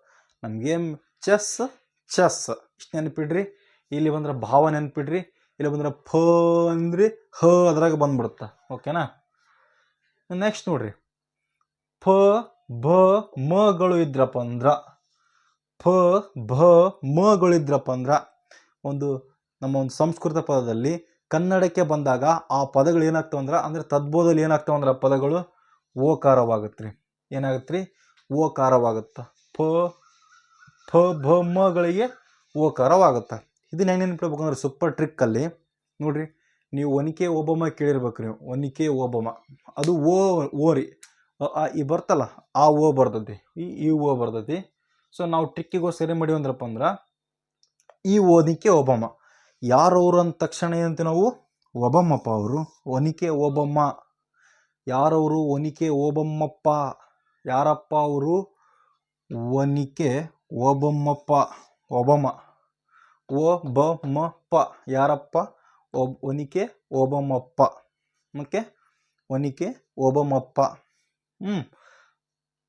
ನಮ್ಗೇಮ್ ಚೆಸ್ ಚೆಸ್ ಇಷ್ಟು ನೆನ್ಪಿಡ್ರಿ. ಇಲ್ಲಿ ಬಂದ್ರೆ ಭಾವ ನೆನ್ಪಿಡ್ರಿ, ಇಲ್ಲಿ ಬಂದ್ರೆ ಫ ಅಂದ್ರಿ ಹ ಅದ್ರಾಗ ಬಂದ್ಬಿಡುತ್ತ. ಓಕೆನಾ. ನೆಕ್ಸ್ಟ್ ನೋಡ್ರಿ, ಫ ಭ ಮಗಳು ಇದ್ರಪ್ಪ ಅಂದ್ರ, ಫ ಭ ಮಗಳು ಇದ್ರಪ್ಪ ಅಂದ್ರ ಒಂದು ನಮ್ಮ ಒಂದು ಸಂಸ್ಕೃತ ಪದದಲ್ಲಿ ಕನ್ನಡಕ್ಕೆ ಬಂದಾಗ ಆ ಪದಗಳು ಏನಾಗ್ತಾವಂದ್ರ, ಅಂದ್ರೆ ತದ್ಬೋಧದಲ್ಲಿ ಏನಾಗ್ತಾವಂದ್ರ ಪದಗಳು ಓಕಾರವಾಗತ್ರಿ. ಏನಾಗತ್ರಿ ಓಕಾರವಾಗುತ್ತ. ಫ ಫ ಭ ಮಗಳಿಗೆ ಓಕಾರವಾಗುತ್ತೆ. ಇದನ್ನ ಹೆಂಗೆ ನೆನ್ಪಿಡ್ಬೇಕಂದ್ರೆ ಸೂಪರ್ ಟ್ರಿಕ್ಕಲ್ಲಿ ನೋಡ್ರಿ, ನೀವು ಒನಿಕೆ ಓಬಮ್ಮ ಕೇಳಿರ್ಬೇಕ್ರಿ. ನೀವು ಒನಿಕೆ ಓಬಮ್ಮ ಅದು ಓ ರೀ, ಈ ಬರ್ತಲ್ಲ ಆ ಓ ಬರ್ತೈತಿ, ಈ ಓ ಬರ್ತೈತಿ. ಸೊ ನಾವು ಟ್ರಿಕ್ಕಿಗೋಸ್ಕರ ಏನು ಮಾಡಿವಿ ಅಂದ್ರಪ್ಪ ಅಂದ್ರೆ ಈ ಒನಿಕೆ ಓಬಮ್ಮ. ಯಾರವರು ಅಂದ ತಕ್ಷಣ ಏನಂತ ನಾವು ಒಬಮ್ಮಪ್ಪ ಅವರು, ಒನಿಕೆ ಓಬಮ್ಮ. ಯಾರವರು ಒನಿಕೆ ಓಬಮ್ಮಪ್ಪ, ಯಾರಪ್ಪ ಅವರು ಒನಿಕೆ ಓಬಮ್ಮಪ್ಪ, ಒಬಮ್ಮ. ಓ ಬ ಮ ಪ, ಯಾರಪ್ಪ ಒನಿಕೆ ಓಬಮ್ಮಪ್ಪ. ಓಕೆ, ಒನಿಕೆ ಓಬಮ್ಮಪ್ಪ.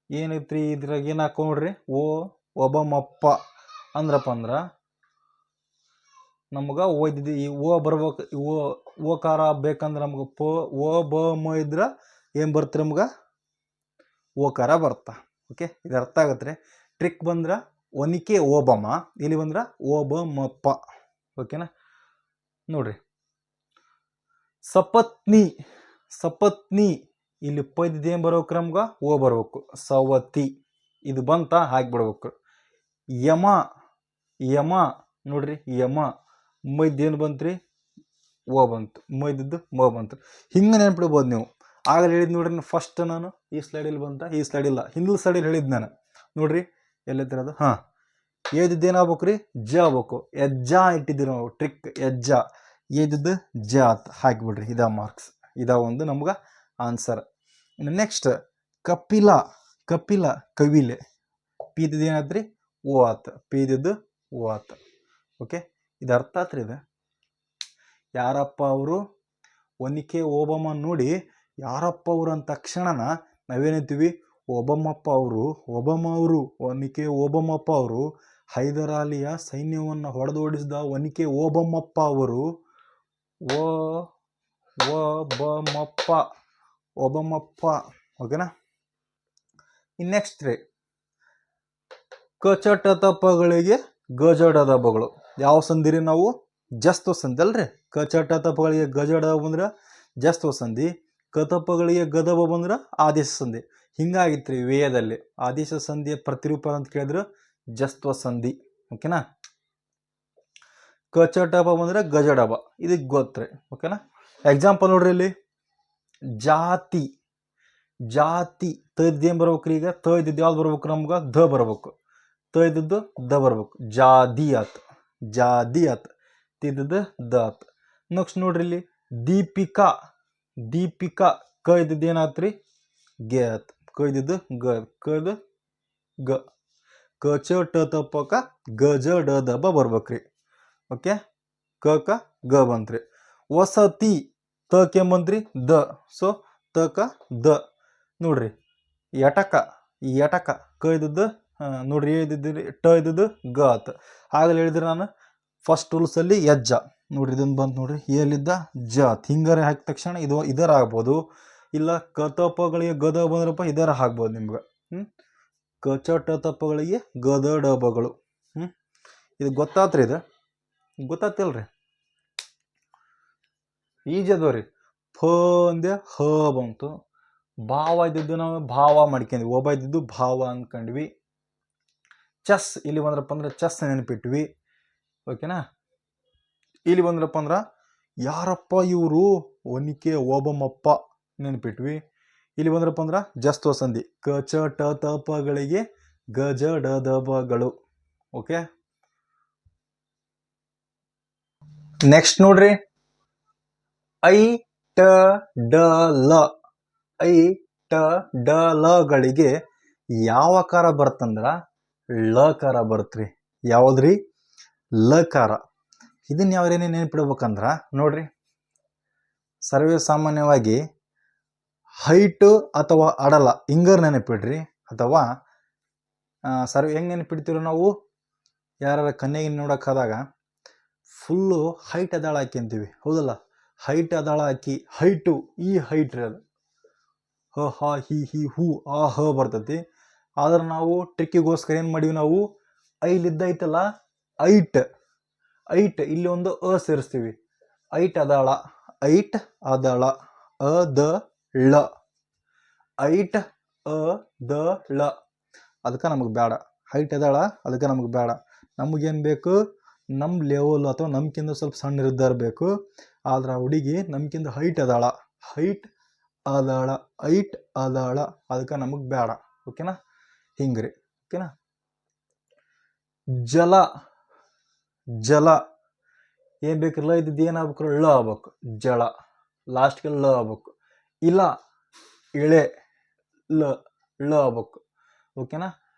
ಏನೈತ್ರಿ ಇದ್ರಾಗ ಏನು ಹಾಕೋ ನೋಡ್ರಿ, ಓ ಒಬಮ್ಮಪ್ಪ ಅಂದ್ರಪ್ಪ ಅಂದ್ರೆ ನಮ್ಗೆ ಓದಿದ್ದು ಈ ಓ ಬರ್ಬೇಕು. ಓಕಾರ ಬೇಕಂದ್ರೆ ನಮ್ಗೆ ಪ ಓ ಬ ಮ ಇದ್ರೆ ಏನು ಬರ್ತೀರಿ ನಮ್ಗೆ ಓಕಾರ ಬರ್ತಾ. ಓಕೆ, ಇದು ಅರ್ಥ ಆಗತ್ತೆ ರೀ. ಟ್ರಿಕ್ ಬಂದ್ರೆ ಒನಿಕೆ ಓಬಮ್ಮ, ಇಲ್ಲಿ ಬಂದ್ರೆ ಓಬಮ್ಮಪ್ಪ. ಓಕೆನಾ. ನೋಡ್ರಿ, ಸಪತ್ನಿ, ಸಪತ್ನಿ ಇಲ್ಲಿ ಪ ಇದ್ದಿದ್ದು ಏನು ಬರ್ಬೇಕು ನಮ್ಗೆ ಓ ಬರ್ಬೇಕು, ಸವತಿ. ಇದು ಬಂತ ಹಾಕಿಬಿಡ್ಬೇಕು. ಯಮ, ಯಮ ನೋಡ್ರಿ, ಯಮ ಮೈದ್ದೇನು ಬಂತ್ರಿ ಓ ಬಂತು, ಮೈದಿದ್ದು ಮ ಬಂತು. ಹಿಂಗೆ ನೆನ್ಪಿಡ್ಬೋದು ನೀವು. ಆಗಲೇ ಹೇಳಿದ್ ನೋಡ್ರಿ ಫಸ್ಟ್ ನಾನು ಈ ಸ್ಲೈಡಲ್ಲಿ ಬಂತ, ಈ ಸ್ಲೈಡ್ ಇಲ್ಲ, ಹಿಂದಿನ ಸ್ಲೈಡಲ್ಲಿ ಹೇಳಿದ್ದು ನಾನು ನೋಡ್ರಿ ಎಲ್ಲೈತಿರೋದು. ಹಾಂ, ಏದಿದ್ದು ಏನಾಗ್ಬೇಕು ರೀ ಜ ಆಗ್ಬೇಕು. ಎಜ್ಜ ಇಟ್ಟಿದ್ದೀವಿ ನಾವು ಟ್ರಿಕ್, ಎಜ್ಜ. ಏದಿದ್ದು ಜ ಅಂತ ಹಾಕಿಬಿಡ್ರಿ, ಇದ ಮಾರ್ಕ್ಸ್, ಇದ ಒಂದು ನಮ್ಗೆ ಆನ್ಸರ್. ಇನ್ನು ನೆಕ್ಸ್ಟ್ ಕಪಿಲ, ಕಪಿಲ ಕವಿಲೆ. ಪಿ ಇದ್ದಿದ್ದು ಏನಾದ್ರಿ ಓ ಆತ, ಪಿ ಇದ್ದಿದ್ದು ಓ ಆತ. ಓಕೆ, ಇದು ಅರ್ಥ ಆತ್ರಿ. ಇದು ಯಾರಪ್ಪ ಅವರು ಒನಿಕೆ ಓಬಮ್ಮ ನೋಡಿ ಯಾರಪ್ಪ ಅವರು ಅಂದ ತಕ್ಷಣನ ನಾವೇನಂತೀವಿ ಓಬಮ್ಮಪ್ಪ ಅವರು, ಒಬಮ್ಮ ಅವರು, ಒನಿಕೆ ಓಬಮ್ಮಪ್ಪ ಅವರು ಹೈದರಾಲಿಯ ಸೈನ್ಯವನ್ನು ಹೊಡೆದೋಡಿಸಿದ ಒನಿಕೆ ಓಬಮ್ಮಪ್ಪ ಅವರು. ಓ ಒಬಮ್ಮಪ್ಪ, ಒಬಮ್ಮಪ್ಪ. ಓಕೆನಾ. ಇನ್ನು ನೆಕ್ಸ್ಟ್ ರೀ, ಕಚಟದ ಪಗಳಿಗೆ ಗಜಡದ ಬಗಳು. ಯಾವ ಸಂಧಿರಿ ನಾವು ಜಸ್ತ್ವ ಸಂಧಿ ಅಲ್ರಿ. ಕ ಚ ಟ ತಪಗಳಿಗೆ ಗಜ ಡ ಬಂದ್ರೆ ಜಸ್ತ್ವ ಸಂಧಿ, ಕತಪಗಳಿಗೆ ಗದಬ ಬಂದ್ರೆ ಆದೇಶ ಸಂಧಿ. ಹಿಂಗಾಗಿತ್ತು ರೀ ವೇಯದಲ್ಲಿ. ಆದೇಶ ಸಂಧಿಯ ಪ್ರತಿರೂಪ ಅಂತ ಕೇಳಿದ್ರೆ ಜಸ್ತ್ವ ಸಂಧಿ. ಓಕೆನಾ. ಕ ಚ ಟ ಪ ಬಂದ್ರೆ ಗಜ ಡಬ, ಇದಕ್ಕೆ ಗೊತ್ತ್ರಿ. ಓಕೆನಾ. ಎಕ್ಸಾಂಪಲ್ ನೋಡ್ರಿ ಇಲ್ಲಿ, ಜಾತಿ. ಜಾತಿ ತ ಇದ್ದೇನು ಬರ್ಬೇಕ್ರಿ? ಈಗ ತ ಇದ್ದಿದ್ದು ಯಾವ್ದು ಬರ್ಬೇಕು ನಮ್ಗೆ? ದ ಬರ್ಬೇಕು. ತ ಇದ್ದದ್ದು ದ ಬರ್ಬೇಕು. ಜಾದಿ ಆತ್, ಜಾದಿ ಆತ್. ತಿದ್ದದ್ದು ದ ಆತ್. ನೆಕ್ಸ್ಟ್ ನೋಡ್ರಿ ಇಲ್ಲಿ, ದೀಪಿಕಾ. ದೀಪಿಕಾ ಕ ಇದ್ದದ್ದು ಏನಾತ್ರಿ? ಗೆ ಆತ್. ಕ ಇದ್ದದ್ದು ಗ, ಕದ ಗ. ಕ ಚ ಟ ತ ಪ ಕ ಗ ಜ ಡ ದ ಬ ಬರ್ಬೇಕ್ರಿ. ಓಕೆ. ಕ ಕ ಗ ಬಂತ್ರಿ. ವಸತಿ ತ ಕೆ ಬಂತ್ರಿ ದ, ಸೊ ತ ಕ ದ. ನೋಡ್ರಿ ಎಟಕ, ಎಟಕ ಕ ಇದ್ದದ್ದು ನೋಡ್ರಿ ಇದ್ದಿದ್ದು ಟ ಇದ್ದದ್ದು ಗ ಆತ. ಆಗಲೇ ಹೇಳಿದ್ರೆ ನಾನು ಫಸ್ಟ್ ರೂಲ್ಸಲ್ಲಿ ಯಜ್ಜ. ನೋಡ್ರಿ ಇದನ್ನು ಬಂತು ನೋಡ್ರಿ, ಎಲ್ಲಿದ್ದ ಜ ಆತ್. ಹಿಂಗಾರೆ ಹಾಕಿದ ತಕ್ಷಣ ಇದು ಇದರ ಆಗ್ಬೋದು, ಇಲ್ಲ ಕತಪಗಳಿಗೆ ಗದ ಬಂದ್ರಪ್ಪ ಇದರ ಆಗ್ಬೋದು ನಿಮ್ಗೆ. ಕ ಚ ಟ ತಪಗಳಿಗೆ ಗದ ಡಬಗಳು. ಇದು ಗೊತ್ತಾತ್ರಿ? ಇದು ಗೊತ್ತಾತಿಲ್ರಿ? ಈಜಿ ಅದಾವ್ರಿ. ಫ ಅಂದೆ ಹ ಬಂತು. ಭಾವ ಇದ್ದಿದ್ದು ನಾವು ಭಾವ ಮಾಡ್ಕೊಂಡ್ವಿ, ಒಬ್ಬ ಇದ್ದಿದ್ದು ಭಾವ ಅಂದ್ಕೊಂಡ್ವಿ. ಚೆಸ್ ಇಲ್ಲಿ ಬಂದ್ರಪ್ಪ ಅಂದ್ರೆ ಚೆಸ್ ನೆನಪಿಟ್ವಿ. ಓಕೆನಾ. ಇಲ್ಲಿ ಬಂದ್ರಪ್ಪ ಅಂದ್ರೆ ಯಾರಪ್ಪ ಇವರು, ಒನಿಕೆ ಓಬಮ್ಮಪ್ಪ ನೆನಪಿಟ್ವಿ. ಇಲ್ಲಿ ಬಂದ್ರಪ್ಪ ಅಂದ್ರೆ ಜಸ್ತ್ವ ಸಂಧಿ, ಕ ಚ ಟ ತ ಪಗಳಿಗೆ ಗ ಜ ಡ ದ ಬಗಳು. ಓಕೆ. ನೆಕ್ಸ್ಟ್ ನೋಡ್ರಿ, ಐ ಟ ಡ ಲ. ಐ ಟ ಡ ಲಗಳಿಗೆ ಯಾವ ಕಾರ ಬರ್ತಂದ್ರ ಲಕಾರ ಬರ್ತ್ರಿ. ಯಾವ್ದ್ರಿ? ಲಕಾರ. ಇದನ್ನ ಯಾವ್ರೇನೇ ನೆನಪಿಡ್ಬೇಕಂದ್ರ ನೋಡ್ರಿ, ಸರ್ವೇ ಸಾಮಾನ್ಯವಾಗಿ ಹೈಟ್ ಅಥವಾ ಅಡಲ ಹಿಂಗರ್ ನೆನಪಿಡ್ರಿ. ಅಥವಾ ಹೆಂಗೆ ನೆನಪಿಡ್ತೀವಿ ನಾವು? ಯಾರ ಕನ್ನೆಗೆ ನೋಡೋಕ್ಕಾದಾಗ ಫುಲ್ಲು ಹೈಟ್ ಅದಾಳ ಹಾಕಿ ಅಂತೀವಿ, ಹೌದಲ್ಲ? ಹೈಟ್ ಅದಾಳ ಹಾಕಿ, ಹೈಟು, ಈ ಹೈಟ್ ರೀ ಅದು. ಹ ಹ ಹಿ ಹಿ ಹೂ ಆ ಹ ಬರ್ತೈತಿ. ಆದ್ರೆ ನಾವು ಟ್ರಿಕ್ಕಿಗೋಸ್ಕರ ಏನು ಮಾಡೀವಿ ನಾವು? ಐಲಿದ್ದೈತಲ್ಲ ಐಟ್, ಐಟ್ ಇಲ್ಲಿ ಒಂದು ಅ ಸೇರಿಸ್ತೀವಿ. ಐಟ್ ಅದಾಳ, ಐಟ್ ಅದಾಳ, ಅ ದ ಳ. ಐಟ್ ಅ ದ ಳ. ಅದಕ್ಕೆ ನಮಗೆ ಬೇಡ. ಹೈಟ್ ಅದಾಳ, ಅದಕ್ಕೆ ನಮಗೆ ಬೇಡ. ನಮಗೇನು ಬೇಕು? ನಮ್ಮ ಲೆವೆಲ್ ಅಥವಾ ನಮ್ಗಿಂತ ಸ್ವಲ್ಪ ಸಣ್ಣ ಇದ್ದಾರ ಬೇಕು. ಆದ್ರೆ ಆ ಹುಡುಗಿ ನಮ್ಗಿಂತ ಹೈಟ್ ಅದಾಳ, ಹೈಟ್ ಅದಾಳ, ಐಟ್ ಅದಾಳ, ಅದಕ್ಕೆ ನಮಗೆ ಬೇಡ. ಓಕೆನಾ. ಹಿಂಗ್ರಿ. ಓಕೆನಾ. ಜಲ. ಜಲ ಏನು ಬೇಕಿರಲ್ಲ, ಇದ್ದಿದ್ದು ಏನಾಗ್ಬೇಕು? ಳ ಆಗ್ಬೇಕು. ಜಳ ಲಾಸ್ಟ್ಗೆ ಲ ಆಗ್ಬೇಕು. ಇಲ್ಲ ಇಳೆ, ಲ ಳ ಆಗ್ಬೇಕು. ಓಕೆನಾ.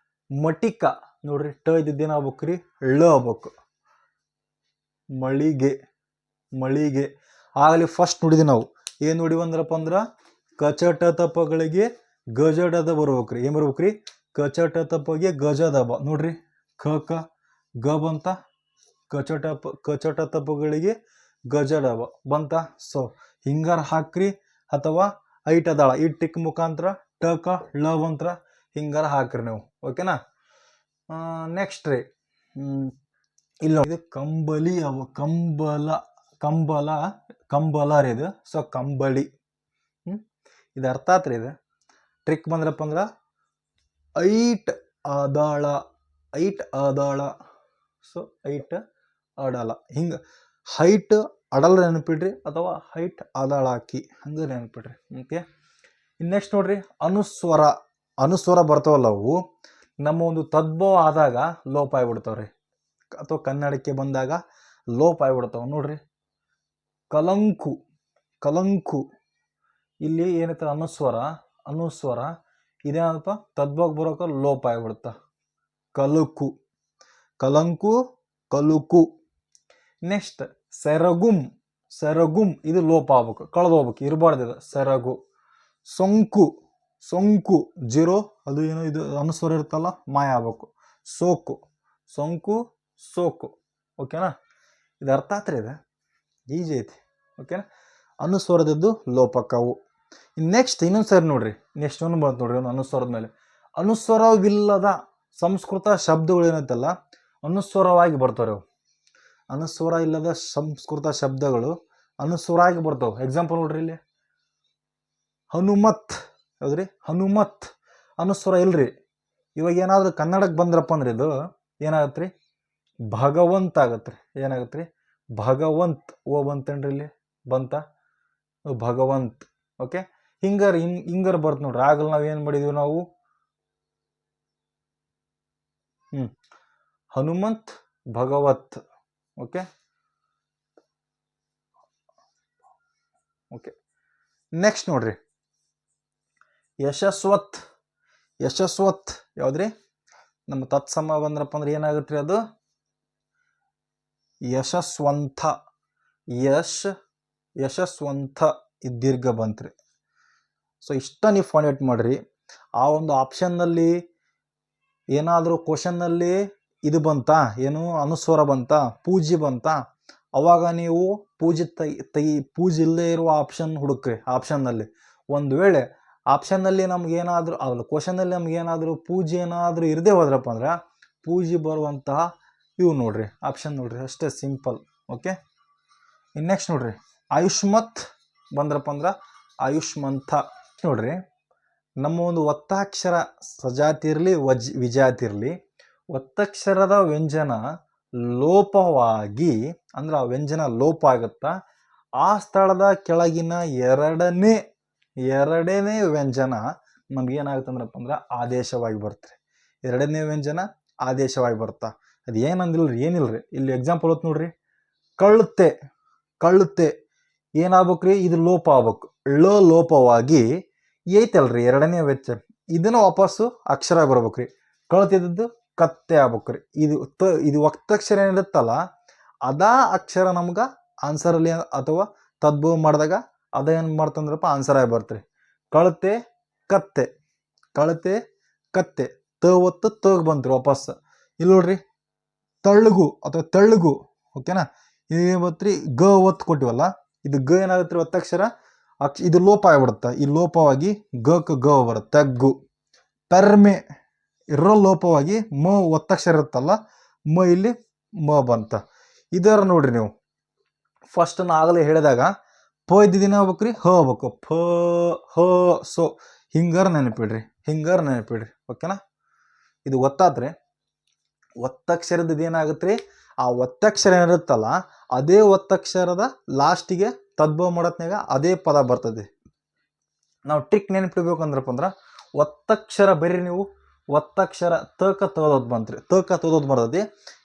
ಮಟಿಕ ನೋಡ್ರಿ, ಟ ಇದ್ದಿದ್ದು ಏನಾಗ್ಬೇಕು ರೀ? ಳ ಆಗ್ಬೇಕು. ಮಳಿಗೆ, ಮಳಿಗೆ. ಆಗಲಿ ಫಸ್ಟ್ ನೋಡಿದ್ವಿ ನಾವು. ಏನು ನೋಡಿವಿ ಅಂದ್ರಪ್ಪ ಅಂದ್ರೆ ಕ ಚ ಟ ತಪಗಳಿಗೆ ಗಜ ಡದ ಬರ್ಬೇಕ್ರಿ. ಏನು ಬರ್ಬೇಕ್ರಿ? ಕ ಚ ಟ ತಪಗೆ ಗಜ ದಬ. ನೋಡ್ರಿ, ಕ ಕ ಗ ಬಂತ, ಕ ಚ ಟ ತಪಗಳಿಗೆ ಗಜ ಡಬ ಬಂತ. ಸೊ ಹಿಂಗಾರ ಹಾಕ್ರಿ, ಅಥವಾ ಐಟ್ ಅದಾಳ ಈ ಟಿಕ್ ಮುಖಾಂತರ ಟ ಕ ಳ ಬಂತ್ರ ಹಿಂಗಾರ ಹಾಕ್ರಿ ನೀವು. ಓಕೆನಾ. ನೆಕ್ಸ್ಟ್ ರೀ, ಇಲ್ಲ ಇದು ಕಂಬಲಿ ಅವ, ಕಂಬಲ, ಕಂಬಲ, ಕಂಬಲ ರೀ ಇದು. ಸೊ ಕಂಬಳಿ. ಇದು ಅರ್ಥ ಆತ್ರಿ. ಇದು ಟ್ರಿಕ್ ಬಂದ್ರಪ್ಪ ಅಂದ್ರೆ ಐಟ್ ಅದಾಳ, ಐಟ್ ಅದಾಳ, ಸೊ ಐಟ್ ಅಡಲ. ಹಿಂಗೆ ಹೈಟ್ ಅಡಲ ನೆನಪಿಡ್ರಿ, ಅಥವಾ ಹೈಟ್ ಅದಾಳ ಹಾಕಿ ಹಂಗೆ ನೆನಪಿಡ್ರಿ. ಓಕೆ. ನೆಕ್ಸ್ಟ್ ನೋಡ್ರಿ, ಅನುಸ್ವರ. ಅನುಸ್ವರ ಬರ್ತಾವಲ್ಲ ಅವು ನಮ್ಮ ಒಂದು ತದ್ಭವ ಆದಾಗ ಲೋಪ ಆಗಿಬಿಡ್ತಾವ್ರಿ, ಅಥವಾ ಕನ್ನಡಕ್ಕೆ ಬಂದಾಗ ಲೋಪ ಆಗಿಬಿಡ್ತಾವ. ನೋಡ್ರಿ, ಕಲಂಕು, ಕಲಂಕು. ಇಲ್ಲಿ ಏನೈತೆ? ಅನುಸ್ವರ, ಅನುಸ್ವರ. ಇದೇನಪ್ಪ? ತದ್ಭವಕ್ಕೆ ಬರೋಕೆ ಲೋಪ ಆಗಿಬಿಡುತ್ತ. ಕಲುಕು, ಕಲಂಕು, ಕಲುಕು. ನೆಕ್ಸ್ಟ್ ಸೆರಗುಮ್, ಸೆರಗುಮ್. ಇದು ಲೋಪ ಆಗ್ಬೇಕು, ಕಳೆದು ಹೋಗ್ಬೇಕು, ಇರಬಾರ್ದು ಇದು. ಸೆರಗು. ಸೊಂಕು, ಸೊಂಕು. ಜೀರೋ, ಅದು ಏನೋ ಇದು ಅನುಸ್ವರ ಇರುತ್ತಲ್ಲ, ಮಾಯ ಆಗ್ಬೇಕು. ಸೋಕು, ಸೊಂಕು, ಸೋಕು. ಓಕೆನಾ. ಇದು ಅರ್ಥ ಆತ್ರಿ? ಇದು ಈಜಿ ಐತಿ. ಓಕೆನಾ. ಅನುಸ್ವರದದ್ದು ಲೋಪಕ್ಕವು. ನೆಕ್ಸ್ಟ್ ಇನ್ನೊಂದು ಸರಿ ನೋಡ್ರಿ, ನೆಕ್ಸ್ಟ್ ಒಂದು ಬಂತು ನೋಡ್ರಿ, ಒಂದು ಅನುಸ್ವರದ ಮೇಲೆ. ಅನುಸ್ವರವಿಲ್ಲದ ಸಂಸ್ಕೃತ ಶಬ್ದಗಳು ಏನೈತಲ್ಲ, ಅನುಸ್ವರವಾಗಿ ಬರ್ತಾವ್ರಿ ಅವು. ಅನುಸ್ವರ ಇಲ್ಲದ ಸಂಸ್ಕೃತ ಶಬ್ದಗಳು ಅನುಸ್ವರ ಆಗಿ ಬರ್ತಾವೆ. ಎಕ್ಸಾಂಪಲ್ ನೋಡ್ರಿ ಇಲ್ಲಿ ಹನುಮತ್ ಹೌದ್ರಿ, ಹನುಮತ್ ಅನುಸ್ವರ ಇಲ್ರಿ. ಇವಾಗ ಏನಾದರೂ ಕನ್ನಡಕ್ಕೆ ಬಂದ್ರಪ್ಪ ಅಂದ್ರೆ ಇದು ಏನಾಗತ್ತೆ ರೀ, ಭಗವಂತ ಆಗತ್ತೆ ರೀ. ಏನಾಗತ್ತೆ ರೀ, ಭಗವಂತ್. ಓ ಬಂತೇನ್ರಿ ಇಲ್ಲಿ, ಬಂತ ಭಗವಂತ್. ಓಕೆ, ಹಿಂಗಾರ ಬರ್ತ ನೋಡ್ರಿ. ಆಗಲ್ಲ ನಾವು ಏನು ಮಾಡಿದ್ವಿ, ನಾವು ಹನುಮಂತ್ ಭಗವತ್. ಓಕೆ ಓಕೆ ನೆಕ್ಸ್ಟ್ ನೋಡ್ರಿ ಯಶಸ್ವತ್. ಯಶಸ್ವತ್ ಯಾವ್ದ್ರಿ, ನಮ್ಮ ತತ್ಸಮ ಬಂದ್ರಪ್ಪ ಅಂದ್ರೆ ಏನಾಗುತ್ತೆ ರೀ, ಅದು ಯಶಸ್ವಂತ. ಯಶಸ್ವಂತ ದೀರ್ಘ ಬಂತ್ರಿ. ಸೊ ಇಷ್ಟ ನೀವು ಫಾರ್ಮ್ಯಾಟ್ ಮಾಡ್ರಿ. ಆ ಒಂದು ಆಪ್ಷನ್ನಲ್ಲಿ ಏನಾದರೂ ಕ್ವಶನ್ನಲ್ಲಿ ಇದು ಬಂತ, ಏನು ಅನುಸ್ವರ ಬಂತ, ಪೂಜಿ ಬಂತ, ಅವಾಗ ನೀವು ಪೂಜೆ ಇಲ್ಲದೆ ಇರುವ ಆಪ್ಷನ್ ಹುಡುಕ್ರಿ. ಆಪ್ಷನ್ನಲ್ಲಿ ಒಂದು ವೇಳೆ ಆಪ್ಷನ್ನಲ್ಲಿ ನಮ್ಗೇನಾದರೂ ಕ್ವಶನ್ನಲ್ಲಿ ನಮ್ಗೇನಾದರೂ ಪೂಜೆ ಏನಾದರೂ ಇರದೇ ಹೋದ್ರಪ್ಪ ಅಂದ್ರೆ ಪೂಜೆ ಬರುವಂತಹ ಇವು ನೋಡ್ರಿ, ಆಪ್ಷನ್ ನೋಡ್ರಿ, ಅಷ್ಟೇ ಸಿಂಪಲ್. ಓಕೆ, ಇನ್ನು ನೆಕ್ಸ್ಟ್ ನೋಡ್ರಿ ಆಯುಷ್ಮತ್ ಬಂದ್ರಪ್ಪ ಅಂದ್ರೆ ಆಯುಷ್ಮಂತ. ನೋಡ್ರಿ, ನಮ್ಮ ಒಂದು ಒತ್ತಾಕ್ಷರ ಸಜಾತಿ ಇರಲಿ ವಿಜಾತಿ ಇರಲಿ, ಒತ್ತಕ್ಷರದ ವ್ಯಂಜನ ಲೋಪವಾಗಿ ಅಂದ್ರೆ ಆ ವ್ಯಂಜನ ಲೋಪ ಆಗುತ್ತಾ, ಆ ಸ್ಥಳದ ಕೆಳಗಿನ ಎರಡನೇ ವ್ಯಂಜನ ನಮ್ಗೇನಾಗುತ್ತೆ ಅಂದ್ರಪ್ಪ ಅಂದ್ರೆ ಆದೇಶವಾಗಿ ಬರ್ತಾರೆ. ಎರಡನೇ ವ್ಯಂಜನ ಆದೇಶವಾಗಿ ಬರ್ತಾ. ಅದು ಏನಂದಿಲ್ರಿ, ಏನಿಲ್ರಿ. ಇಲ್ಲಿ ಎಕ್ಸಾಂಪಲ್ ಹೊತ್ತು ನೋಡ್ರಿ, ಕಳ್ತೆ. ಕಳ್ತೆ ಏನಾಗ್ಬೇಕ್ರಿ, ಇದು ಲೋಪ ಆಗ್ಬೇಕು. ಲೋಪವಾಗಿ ಐತಲ್ರಿ ಎರಡನೇ ವೆಚ್ಚ, ಇದನ್ನ ವಾಪಸ್ಸು ಅಕ್ಷರ ಬರ್ಬೇಕ್ರಿ. ಕಳ್ತಿದ್ದು ಕತ್ತೆ ಆಗ್ಬೇಕ್ರಿ. ಇದು ಒತ್ತಕ್ಷರ ಏನಿರುತ್ತಲ್ಲ ಅದಾ ಅಕ್ಷರ ನಮ್ಗೆ ಆನ್ಸರಲ್ಲಿ ಅಥವಾ ತದ್ಭವ ಮಾಡಿದಾಗ ಅದೇನು ಮಾಡ್ತಂದ್ರಪ್ಪ ಆನ್ಸರ್ ಆಗಿ ಬರ್ತ್ರಿ. ಕಳ್ತೆ ಕತ್ತೆ, ಕಳ್ತೆ ಕತ್ತೆ, ಒತ್ತು ತಗ್ ಬಂತ್ರಿ ವಾಪಸ್. ಇಲ್ಲಿ ನೋಡ್ರಿ ತಳ್ಳುಗು ಅಥವಾ ತೆಳ್ಳುಗು. ಓಕೆನಾ, ಇದು ಬತ್ರಿ ಗ ಒತ್ತು ಕೊಟ್ಟಿವಲ್ಲ, ಇದು ಗ ಏನಾಗುತ್ತೆ ರೀ ಒತ್ತಕ್ಷರ ಇದು ಲೋಪ ಆಗಿಬಿಡುತ್ತೆ. ಈ ಲೋಪವಾಗಿ ಗಕ್ಕೆ ಗ ಬರುತ್ತೆ, ತಗ್ಗು. ಪೆರ್ಮೆ ಇರೋ ಲೋಪವಾಗಿ ಮ ಒತ್ತಕ್ಷರ ಇರುತ್ತಲ್ಲ, ಮ ಇಲ್ಲಿ ಮ ಬಂತ. ಇದರ ನೋಡ್ರಿ ನೀವು ಫಸ್ಟ್ ಆಗಲೇ ಹೇಳಿದಾಗ ಪ ಇದ್ದಿದ್ದೇನೆ ಹೋಗ್ಬೇಕ್ರಿ, ಹ ಹೋಗ್ಬೇಕು, ಫ ಹ ಸೊ ಹಿಂಗಾರ ನೆನಪಿಡ್ರಿ, ಹಿಂಗಾರ ನೆನಪಿಡ್ರಿ. ಓಕೆನಾ, ಇದು ಒತ್ತಾತ್ರಿ. ಒತ್ತಕ್ಷರದ ಏನಾಗುತ್ತೆ ರೀ, ಆ ಒತ್ತಕ್ಷರ ಏನಿರುತ್ತಲ್ಲ ಅದೇ ಒತ್ತಕ್ಷರದ ಲಾಸ್ಟಿಗೆ ತದ್ಭವ ಮಾಡತ್ನಾಗ ಅದೇ ಪದ ಬರ್ತದೆ. ನಾವು ಟ್ರಿಕ್ ನೆನಪಿಡ್ಬೇಕಂದ್ರಪ್ಪ ಅಂದ್ರೆ ಒತ್ತಕ್ಷರ ಬರೀ ನೀವು ಒತ್ತಕ್ಷರ ತಕ ತೋದೋದು ಬಂತ್ರಿ, ತಕ ತೋದೋದು ಬರ್ತದೆ.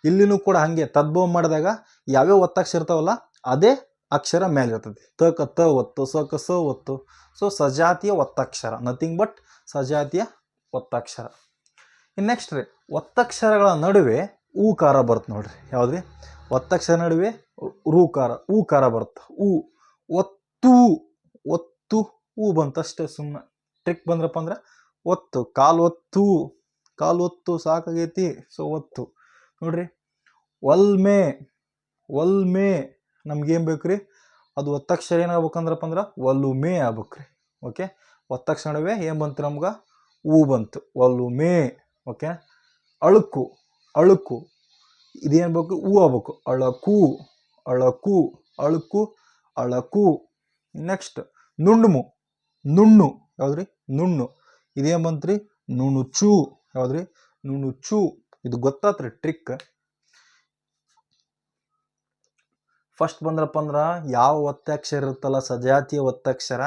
ಇಲ್ಲಿನೂ ಕೂಡ ಹಾಗೆ ತದ್ಭವ ಮಾಡಿದಾಗ ಯಾವ್ಯಾವ ಒತ್ತಕ್ಷರ ಇರ್ತಾವಲ್ಲ ಅದೇ ಅಕ್ಷರ ಮೇಲೆ ಇರ್ತದೆ. ತಕ ತ ಒತ್ತು, ಸಕ ಸ ಒತ್ತು. ಸೊ ಸಜಾತಿಯ ಒತ್ತಕ್ಷರ, ನಥಿಂಗ್ ಬಟ್ ಸಜಾತಿಯ ಒತ್ತಕ್ಷರ. ಇನ್ನು ನೆಕ್ಸ್ಟ್ ರೀ, ಒತ್ತಕ್ಷರಗಳ ನಡುವೆ ಊಕಾರ ಬರುತ್ತೆ ನೋಡ್ರಿ. ಯಾವ್ದ್ರಿ, ಒತ್ತಕ್ಷರ ನಡುವೆ ಊಕಾರ ಬರುತ್ತೆ. ಒತ್ತು ಒತ್ತು ಹೂ ಬಂತಷ್ಟೇ. ಸುಮ್ಮನೆ ಟ್ರಿಕ್ ಬಂದ್ರಪ್ಪ ಅಂದ್ರೆ ಒತ್ತು, ಕಾಲು ಒತ್ತು ಸಾಕಾಗೈತಿ. ಸೊ ಒತ್ತು ನೋಡ್ರಿ. ಒಲ್ಮೆ ನಮ್ಗೇನು ಬೇಕ್ರಿ, ಅದು ಒತ್ತಕ್ಷರ ಏನಾಗ್ಬೇಕಂದ್ರಪ್ಪ ಅಂದ್ರೆ ಒಲುಮೆ ಆಗ್ಬೇಕ್ರಿ. ಓಕೆ, ಒತ್ತಕ್ಷರ ನಡುವೆ ಏನು ಬಂತು ನಮ್ಗೆ, ಹೂ ಬಂತು, ಒಲುಮೆ. ಓಕೆ, ಅಳುಕು ಇದೇನು ಬೇಕು, ಹೂ ಆಗ್ಬೇಕು, ಅಳಕು. ನೆಕ್ಸ್ಟ್ ನುಣ್ಣು ಯಾವ್ದ್ರಿ, ನುಣ್ಣು ಇದೇನು ಬಂತ್ರಿ, ನುಣುಚು. ಯಾವ್ದ್ರಿ, ನುಣುಚು. ಇದು ಗೊತ್ತಾತ್ರಿ ಟ್ರಿಕ್. ಫಸ್ಟ್ ಬಂದ್ರಪ್ಪ ಅಂದ್ರೆ ಯಾವ ಒತ್ತಕ್ಷರ ಇರುತ್ತಲ್ಲ ಸಜಾತಿಯ ಒತ್ತಕ್ಷರ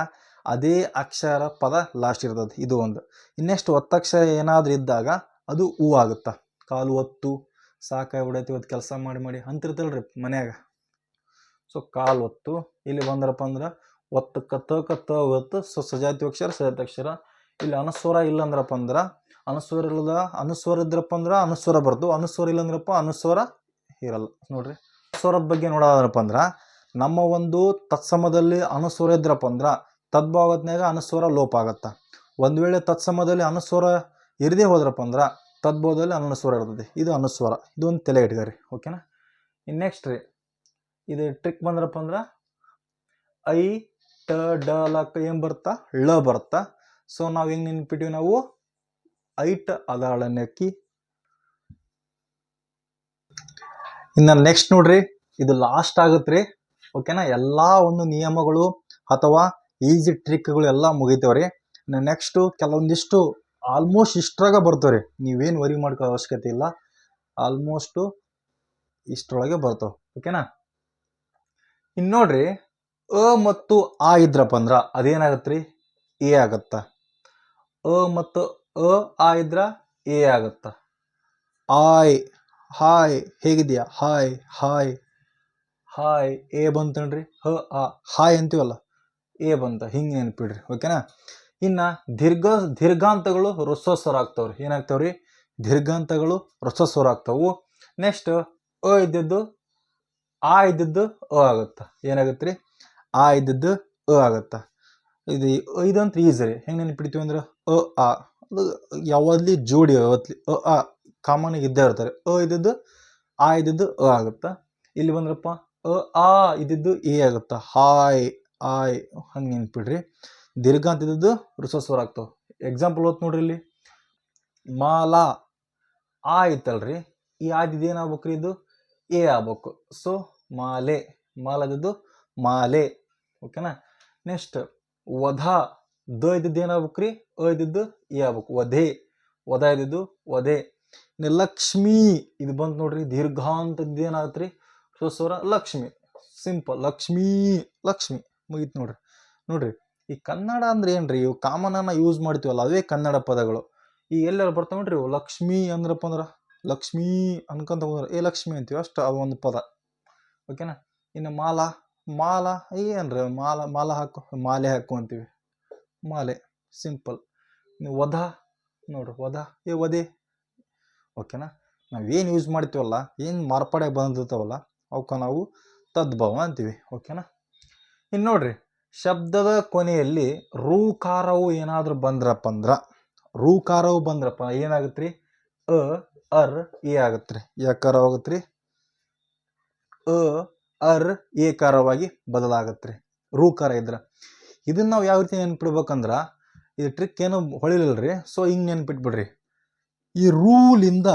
ಅದೇ ಅಕ್ಷರ ಪದ ಲಾಸ್ಟ್ ಇರ್ತದೆ. ಇದು ಒಂದು. ಇನ್ನೆಷ್ಟು ಒತ್ತಕ್ಷರ ಏನಾದರೂ ಇದ್ದಾಗ ಅದು ಹೂ ಆಗುತ್ತಾ. ಕಾಲು ಒತ್ತು, ಸಾಕಾಗ್ಬಿಡೈತಿ ಇವತ್ತು ಕೆಲಸ ಮಾಡಿ ಅಂತಿರ್ತಲ್ರಿ ಮನ್ಯಾಗ. ಸೊ ಕಾಲು ಒತ್ತು. ಇಲ್ಲಿ ಬಂದ್ರಪ್ಪ ಅಂದ್ರೆ ಒತ್ತು ಕತ್ತ ಒತ್ತು. ಸೊ ಸಜಾತಿ ಅಕ್ಷರ. ಇಲ್ಲಿ ಅನುಸ್ವರ ಇಲ್ಲ ಅಂದ್ರಪ್ಪ ಅಂದ್ರೆ ಅನುಸ್ವರ ಇದ್ರಪ್ಪ ಅಂದ್ರೆ ಅನುಸ್ವರ ಬರ್ದು, ಅನುಸ್ವರ ಇಲ್ಲ ಅಂದ್ರಪ್ಪ ಅನುಸ್ವರ ಇರಲ್ಲ. ನೋಡ್ರಿ, ಅನುಸ್ವರದ ಬಗ್ಗೆ ನೋಡೋದ್ರಪ್ಪ ಅಂದ್ರೆ ನಮ್ಮ ಒಂದು ತತ್ಸಮದಲ್ಲಿ ಅನುಸ್ವರ ಇದ್ರಪ್ಪ ಅಂದ್ರೆ ತದ್ಭಾವತ್ನಾಗ ಅನುಸ್ವರ ಲೋಪ ಆಗತ್ತ. ಒಂದು ವೇಳೆ ತತ್ಸಮದಲ್ಲಿ ಅನುಸ್ವರ ಇರದೇ ಹೋದ್ರಪ್ಪ ಅಂದ್ರೆ ತದ್ಭವದಲ್ಲಿ ಅನುಸ್ವರ ಇರ್ತದೆ. ಇದು ಅನುಸ್ವರ, ಇದೊಂದು ತಲೆ ಇಟ್ಕೊರಿ. ಓಕೆನಾ, ಇನ್ನು ನೆಕ್ಸ್ಟ್ ರೀ, ಇದು ಟ್ರಿಕ್ ಬಂದ್ರಪ್ಪ ಅಂದ್ರೆ ಐ ಟ ಡ ಲಕ್ಕ ಏನು ಬರ್ತಾ, ಳ ಬರ್ತಾ. ಸೊ ನಾವು ಹೆಂಗೆ ನೆನ್ಪಿಟ್ಟಿವಿ, ನಾವು ಐಟ್ ಅದಾಳನಕ್ಕಿ. ಇನ್ನು ನೆಕ್ಸ್ಟ್ ನೋಡ್ರಿ, ಇದು ಲಾಸ್ಟ್ ಆಗುತ್ತೆ ರೀ. ಓಕೆನಾ, ಎಲ್ಲ ಒಂದು ನಿಯಮಗಳು ಅಥವಾ ಈಸಿ ಟ್ರಿಕ್ಗಳು ಎಲ್ಲ ಮುಗಿತೇವ್ರಿ. ನೆಕ್ಸ್ಟು ಕೆಲವೊಂದಿಷ್ಟು ಆಲ್ಮೋಸ್ಟ್ ಇಷ್ಟ್ರಾಗ ಬರ್ತವ್ರಿ, ನೀವೇನು ವರಿ ಮಾಡ್ಕೊಳ್ಳೋ ಅವಶ್ಯಕತೆ ಇಲ್ಲ, ಆಲ್ಮೋಸ್ಟು ಇಷ್ಟರೊಳಗೆ ಬರ್ತಾವ. ಓಕೆನಾ, ಇನ್ನು ನೋಡ್ರಿ, ಅ ಮತ್ತು ಆ ಇದ್ರಪ್ಪ ಅಂದ್ರ ಅದೇನಾಗತ್ತೆ ರೀ, ಎ ಆಗತ್ತ. ಅ ಮತ್ತು ಆ ಇದ್ರ ಎ ಆಗತ್ತ. ಆಯ್, ಹಾಯ್, ಹೇಗಿದ್ಯಾ, ಹಾಯ್ ಹಾಯ್ ಹಾಯ್, ಎ ಬಂತನ್ರಿ. ಹಾಯ್ ಅಂತೀವಲ್ಲ, ಎ ಬಂತ. ಹಿಂಗೆ ನೆನ್ಪಿಡ್ರಿ. ಓಕೆನಾ, ಇನ್ನು ದೀರ್ಘಾಂತಗಳು ರಸಸ್ವರ ಆಗ್ತಾವ್ರಿ. ಏನಾಗ್ತಾವ್ರಿ, ದೀರ್ಘಾಂತಗಳು ರಸಸ್ವರ ಆಗ್ತಾವು. ನೆಕ್ಸ್ಟ್ ಅ ಇದ್ದದ್ದು ಆ ಇದ್ದದ್ದು ಅ ಆಗುತ್ತ. ಏನಾಗತ್ತೆ ರೀ, ಆ ಇದ್ದದ್ದು ಅ ಆಗತ್ತ. ಇದಂತ ಈಸಿ ರೀ. ಹೆಂಗೆ ನೆನ್ಪಿಡ್ತೀವಿ ಅಂದ್ರೆ ಆ ಅದು ಯಾವಲ್ಲಿ ಜೋಡಿ ಯಾವತ್ಲಿ ಕಾಮನ್ ಇದ್ದೇ ಇರ್ತಾರೆ. ಇದ್ದದ್ದು ಆ ಇದ್ದದ್ದು ಆಗುತ್ತಾ. ಇಲ್ಲಿ ಬಂದ್ರಪ್ಪ ಆ ಇದ್ದಿದ್ದು ಎ ಆಗುತ್ತಾ. ಹಾಯ್ ಆಯ್, ಹಂಗೆ ನೆನ್ಪಿಡ್ರಿ. ದೀರ್ಘಾಂತ ಇದ್ದದ್ದು ರಸಸ್ವರ ಆಗ್ತಾವ. ಎಕ್ಸಾಂಪಲ್ ಓದ್ ನೋಡ್ರಿ, ಇಲ್ಲಿ ಮಾಲಾ ಆ ಇತ್ತಲ್ರಿ, ಈ ಆದಿದ್ದು ಏನಾಗ್ಬೇಕ್ರಿ, ಇದು ಎ ಆಗ್ಬೇಕು. ಸೊ ಮಾಲೆ, ಮಾಲದದ್ದು ಮಾಲೆ. ಓಕೆನಾ, ನೆಕ್ಸ್ಟ್ ವಧ, ದ ಇದ್ದದ್ದು ಏನಾಗ್ಬೇಕ್ರಿ, ಇದ್ದದ್ದು ಎ ಆಗ್ಬೇಕು. ವಧೆ, ವಧ ಇದ್ದದ್ದು ವಧೆ. ಲಕ್ಷ್ಮಿ, ಇದು ಬಂತು ನೋಡ್ರಿ, ದೀರ್ಘಾಂತದ್ದು ಏನಾಗತ್ರಿ, ಸ್ವರ ಲಕ್ಷ್ಮಿ. ಸಿಂಪಲ್, ಲಕ್ಷ್ಮೀ, ಲಕ್ಷ್ಮಿ, ಮುಗೀತು ನೋಡ್ರಿ. ನೋಡ್ರಿ, ಈ ಕನ್ನಡ ಅಂದ್ರೆ ಏನ್ರಿ, ಇವು ಕಾಮನ್ ಅನ್ನ ಯೂಸ್ ಮಾಡ್ತೀವಲ್ಲ, ಅವೇ ಕನ್ನಡ ಪದಗಳು. ಈ ಎಲ್ಲರೂ ಬರ್ತಾವ ನೋಡ್ರಿ, ಇವು ಲಕ್ಷ್ಮಿ ಅಂದ್ರಪ್ಪ ಅಂದ್ರ ಲಕ್ಷ್ಮೀ ಅನ್ಕೊಂತ ಹೋದ್ರೆ ಏ ಲಕ್ಷ್ಮಿ ಅಂತೀವಿ, ಅಷ್ಟು ಅದು ಒಂದು ಪದ. ಓಕೆನಾ, ಇನ್ನು ಮಾಲಾ, ಮಾಲಾ ಏನ್ರಿ, ಮಾಲ ಹಾಕು, ಮಾಲೆ ಹಾಕು ಅಂತೀವಿ, ಮಾಲೆ. ಸಿಂಪಲ್. ಇನ್ನು ವಧ ನೋಡ್ರಿ, ವಧ ವಧೆ. ಓಕೆನಾ, ನಾವೇನು ಯೂಸ್ ಮಾಡ್ತೀವಲ್ಲ, ಏನು ಮಾರ್ಪಾಡಾಗಿ ಬಂದಿರ್ತಾವಲ್ಲ, ಅವಕ್ಕ ನಾವು ತದ್ಭವ ಅಂತೀವಿ. ಓಕೆನಾ, ಇನ್ನು ನೋಡ್ರಿ, ಶಬ್ದದ ಕೊನೆಯಲ್ಲಿ ರೂಕಾರವು ಏನಾದರೂ ಬಂದ್ರಪ್ಪ ಅಂದ್ರ, ರೂಕಾರವು ಬಂದ್ರಪ್ಪ ಏನಾಗತ್ರಿ, ಅರ್ ಎ ಆಗತ್ರಿ. ಯಾಕಾರ ಹೋಗತ್ರಿ, ಅರ್ ಏಕಾರವಾಗಿ ಬದಲಾಗತ್ರಿ ರೂಕಾರ ಇದ್ರ. ಇದನ್ನ ನಾವು ಯಾವ ರೀತಿ ನೆನ್ಪಿಡ್ಬೇಕಂದ್ರ, ಇದು ಟ್ರಿಕ್ ಏನು ಹೊಳಿಲಿಲ್ರಿ. ಸೊ ಹಿಂಗೆ ನೆನ್ಪಿಟ್ಬಿಡ್ರಿ, ಈ ರೂಲಿಂದ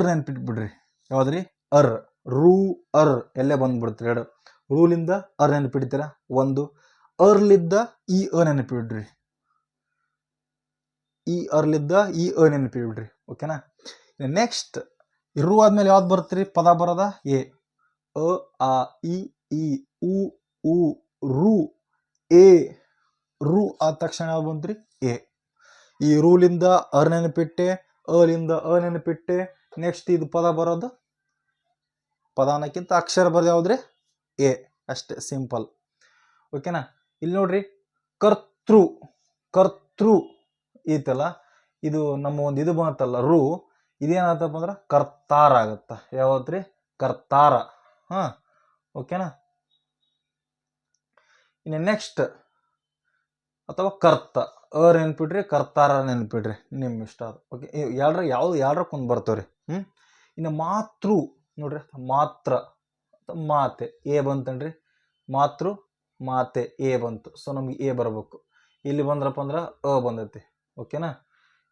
ನೆನ್ಪಿಟ್ಬಿಡ್ರಿ. ಯಾವ್ದ್ರಿ, ಅರ್, ರೂ ಅರ್ ಎಲ್ಲೇ ಬಂದ್ಬಿಡ್ತೀರಿ. ಎರಡು ರೂಲಿಂದ ನೆನ್ಪಿಡ್ತೀರ. ಒಂದು ಅರ್ಲಿದ್ದ ಈ ನೆನಪಿಡ್ರಿ, ಈ ಅರ್ಲಿದ್ದ ಈ ನೆನಪಿಡ್ರಿ. ಓಕೆನಾ, ನೆಕ್ಸ್ಟ್ ರೂ ಆದ್ಮೇಲೆ ಯಾವ್ದು ಬರ್ತೀರಿ, ಪದ ಬರದ ಎ. ಆ ಇ ಈ ಉ ರು ಎ. ರು ಆದ ತಕ್ಷಣ ಯಾವ್ದು ಬಂತ್ರಿ, ಎ. ಈ ರೂಲಿಂದ ನೆನಪಿಟ್ಟೆ, ಅಲಿಂದ ನೆನಪಿಟ್ಟೆ. ನೆಕ್ಸ್ಟ್ ಇದು ಪದ ಬರೋದು, ಪದ ಅನ್ನಕ್ಕಿಂತ ಅಕ್ಷರ ಬರೋದು ಯಾವ್ದ್ರಿ, ಎ. ಅಷ್ಟೇ, ಸಿಂಪಲ್. ಓಕೆನಾ, ಇಲ್ಲಿ ನೋಡ್ರಿ, ಕರ್ತೃ, ಕರ್ತೃ ಐತಲ್ಲ, ಇದು ನಮ್ಮ ಒಂದು ಇದು ಬಂತಲ್ಲ ರು, ಇದೇನಾಗತ್ತಪ್ಪ ಅಂದ್ರೆ ಕರ್ತಾರ ಆಗತ್ತ. ಯಾವತ್ರಿ, ಕರ್ತಾರ. ಓಕೆನಾ, ಇನ್ನು ನೆಕ್ಸ್ಟ್ ಅಥವಾ ಕರ್ತ, ನೆನ್ಪಿಡ್ರಿ, ಕರ್ತಾರ ನೆನ್ಪಿಡ್ರಿ, ನಿಮ್ಮ ಇಷ್ಟ ಅದು. ಓಕೆ, ಯಾವ್ದು ಕೊಂದು ಬರ್ತವ್ರಿ. ಇನ್ನು ಮಾತೃ ನೋಡ್ರಿ, ಮಾತ್ರ ಮಾತೆ ಎ ಬಂತನ್ರಿ, ಮಾತೃ ಮಾತೆ ಎ ಬಂತು. ಸೊ ನಮ್ಗೆ ಎ ಬರ್ಬೇಕು. ಇಲ್ಲಿ ಬಂದ್ರಪ್ಪ ಅಂದ್ರ ಬಂದೈತಿ. ಓಕೆನಾ,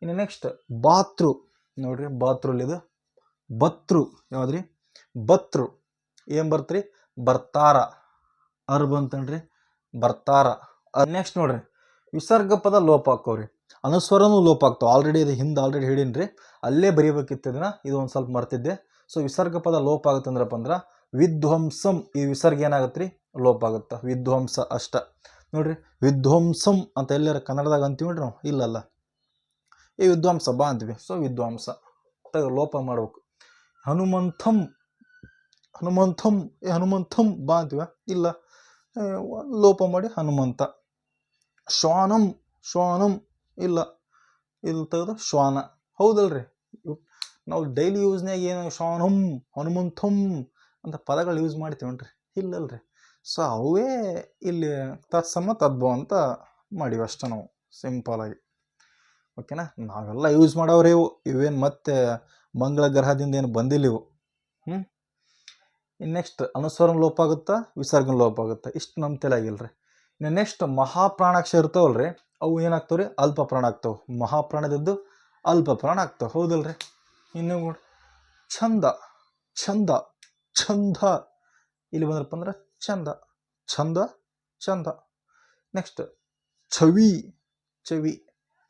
ಇನ್ನು ನೆಕ್ಸ್ಟ್ ಬಾತೃ ನೋಡ್ರಿ, ಬಾತೃಲಿದು ಬತ್ರು. ಯಾವ್ದ್ರಿ, ಬತ್ರು ಏನ್ ಬರ್ತ್ರಿ, ಬರ್ತಾರ. ಅರ್ ಬಂತನ್ರಿ, ಬರ್ತಾರ. ನೆಕ್ಸ್ಟ್ ನೋಡ್ರಿ, ವಿಸರ್ಗ ಪದ ಲೋಪ ಹಾಕವ್ರಿ, ಅನುಸ್ವರನೂ ಲೋಪ ಆಗ್ತಾವ. ಆಲ್ರೆಡಿ ಇದು ಹಿಂದೆ ಆಲ್ರೆಡಿ ಹೇಳಿನ್ರಿ, ಅಲ್ಲೇ ಬರೀಬೇಕಿತ್ತು ಇದನ್ನ, ಇದು ಒಂದು ಸ್ವಲ್ಪ ಮರ್ತಿದ್ದೆ. ಸೊ ವಿಸರ್ಗ ಪದ ಲೋಪ ಆಗುತ್ತಂದ್ರಪ್ಪ ಅಂದ್ರ ವಿಧ್ವಂಸಂ, ಈ ವಿಸರ್ಗ ಏನಾಗತ್ರಿ, ಲೋಪ ಆಗುತ್ತ. ವಿಧ್ವಂಸ ಅಷ್ಟ ನೋಡ್ರಿ, ವಿಧ್ವಂಸಂ ಅಂತ ಎಲ್ಲಾರ ಕನ್ನಡದಾಗ ಅಂತೀವಿ ನೋಡ್ರಿ ನಾವು, ಇಲ್ಲಲ್ಲ, ಈ ವಿದ್ವಾಂಸ ಬಾ ಅಂತೀವಿ. ಸೊ ವಿದ್ವಾಂಸ ಲೋಪ ಮಾಡ್ಬೇಕು. ಹನುಮಂಥಂ, ಹನುಮಂಥಂ ಹನುಮಂಥಂ ಬಾ ಅಂತೀವ, ಇಲ್ಲ, ಲೋಪ ಮಾಡಿ ಹನುಮಂತ. ಶ್ವಾನಂ, ಶ್ವಾನಂ ಇಲ್ಲ, ಇಲ್ಲಿ ತೆಗೆದು ಶ್ವಾನ. ಹೌದಲ್ರಿ, ನಾವು ಡೈಲಿ ಯೂಸ್ನಾಗ ಏನು ಶ್ವಾನಂ ಹನುಮಂಥಂ ಅಂತ ಪದಗಳು ಯೂಸ್ ಮಾಡ್ತೀವಿ ನೋಡ್ರಿ, ಇಲ್ಲಲ್ರಿ. ಸೊ ಅವೇ ಇಲ್ಲಿ ತತ್ಸಮ ತದ್ಭವ ಅಂತ ಮಾಡಿವಿ ಅಷ್ಟೇ ನಾವು, ಸಿಂಪಲ್ ಆಗಿ. ಓಕೆನಾ, ನಾವೆಲ್ಲ ಯೂಸ್ ಮಾಡೋವ್ರಿ ಇವೇನು ಮತ್ತೆ ಮಂಗಳ ಗ್ರಹದಿಂದ ಏನು ಬಂದಿಲ್ಲ ಇವು. ಇನ್ನು ನೆಕ್ಸ್ಟ್ ಅನುಸ್ವರನ ಲೋಪ ಆಗುತ್ತಾ, ವಿಸರ್ಗನ ಲೋಪ ಆಗುತ್ತಾ, ಇಷ್ಟು ನಮ್ಮ ತಲೆಯಾಗಿಲ್ರಿ. ಇನ್ನು ನೆಕ್ಸ್ಟ್ ಮಹಾಪ್ರಾಣಾಕ್ಷರ ಇರ್ತಾವಲ್ರಿ, ಅವು ಏನಾಗ್ತಾವ್ರಿ, ಅಲ್ಪ ಪ್ರಾಣ ಆಗ್ತಾವೆ. ಮಹಾಪ್ರಾಣದದ್ದು ಅಲ್ಪ ಪ್ರಾಣ ಆಗ್ತಾವೆ. ಹೌದಲ್ರಿ. ಇನ್ನು ನೋಡಿ, ಛಂದ, ಛಂದ, ಛಂದ ಇಲ್ಲಿ ಬಂದ್ರಪ್ಪ ಅಂದ್ರೆ ಚಂದ, ಚಂದ, ಚಂದ. ನೆಕ್ಸ್ಟ್ ಛವಿ, ಚವಿ,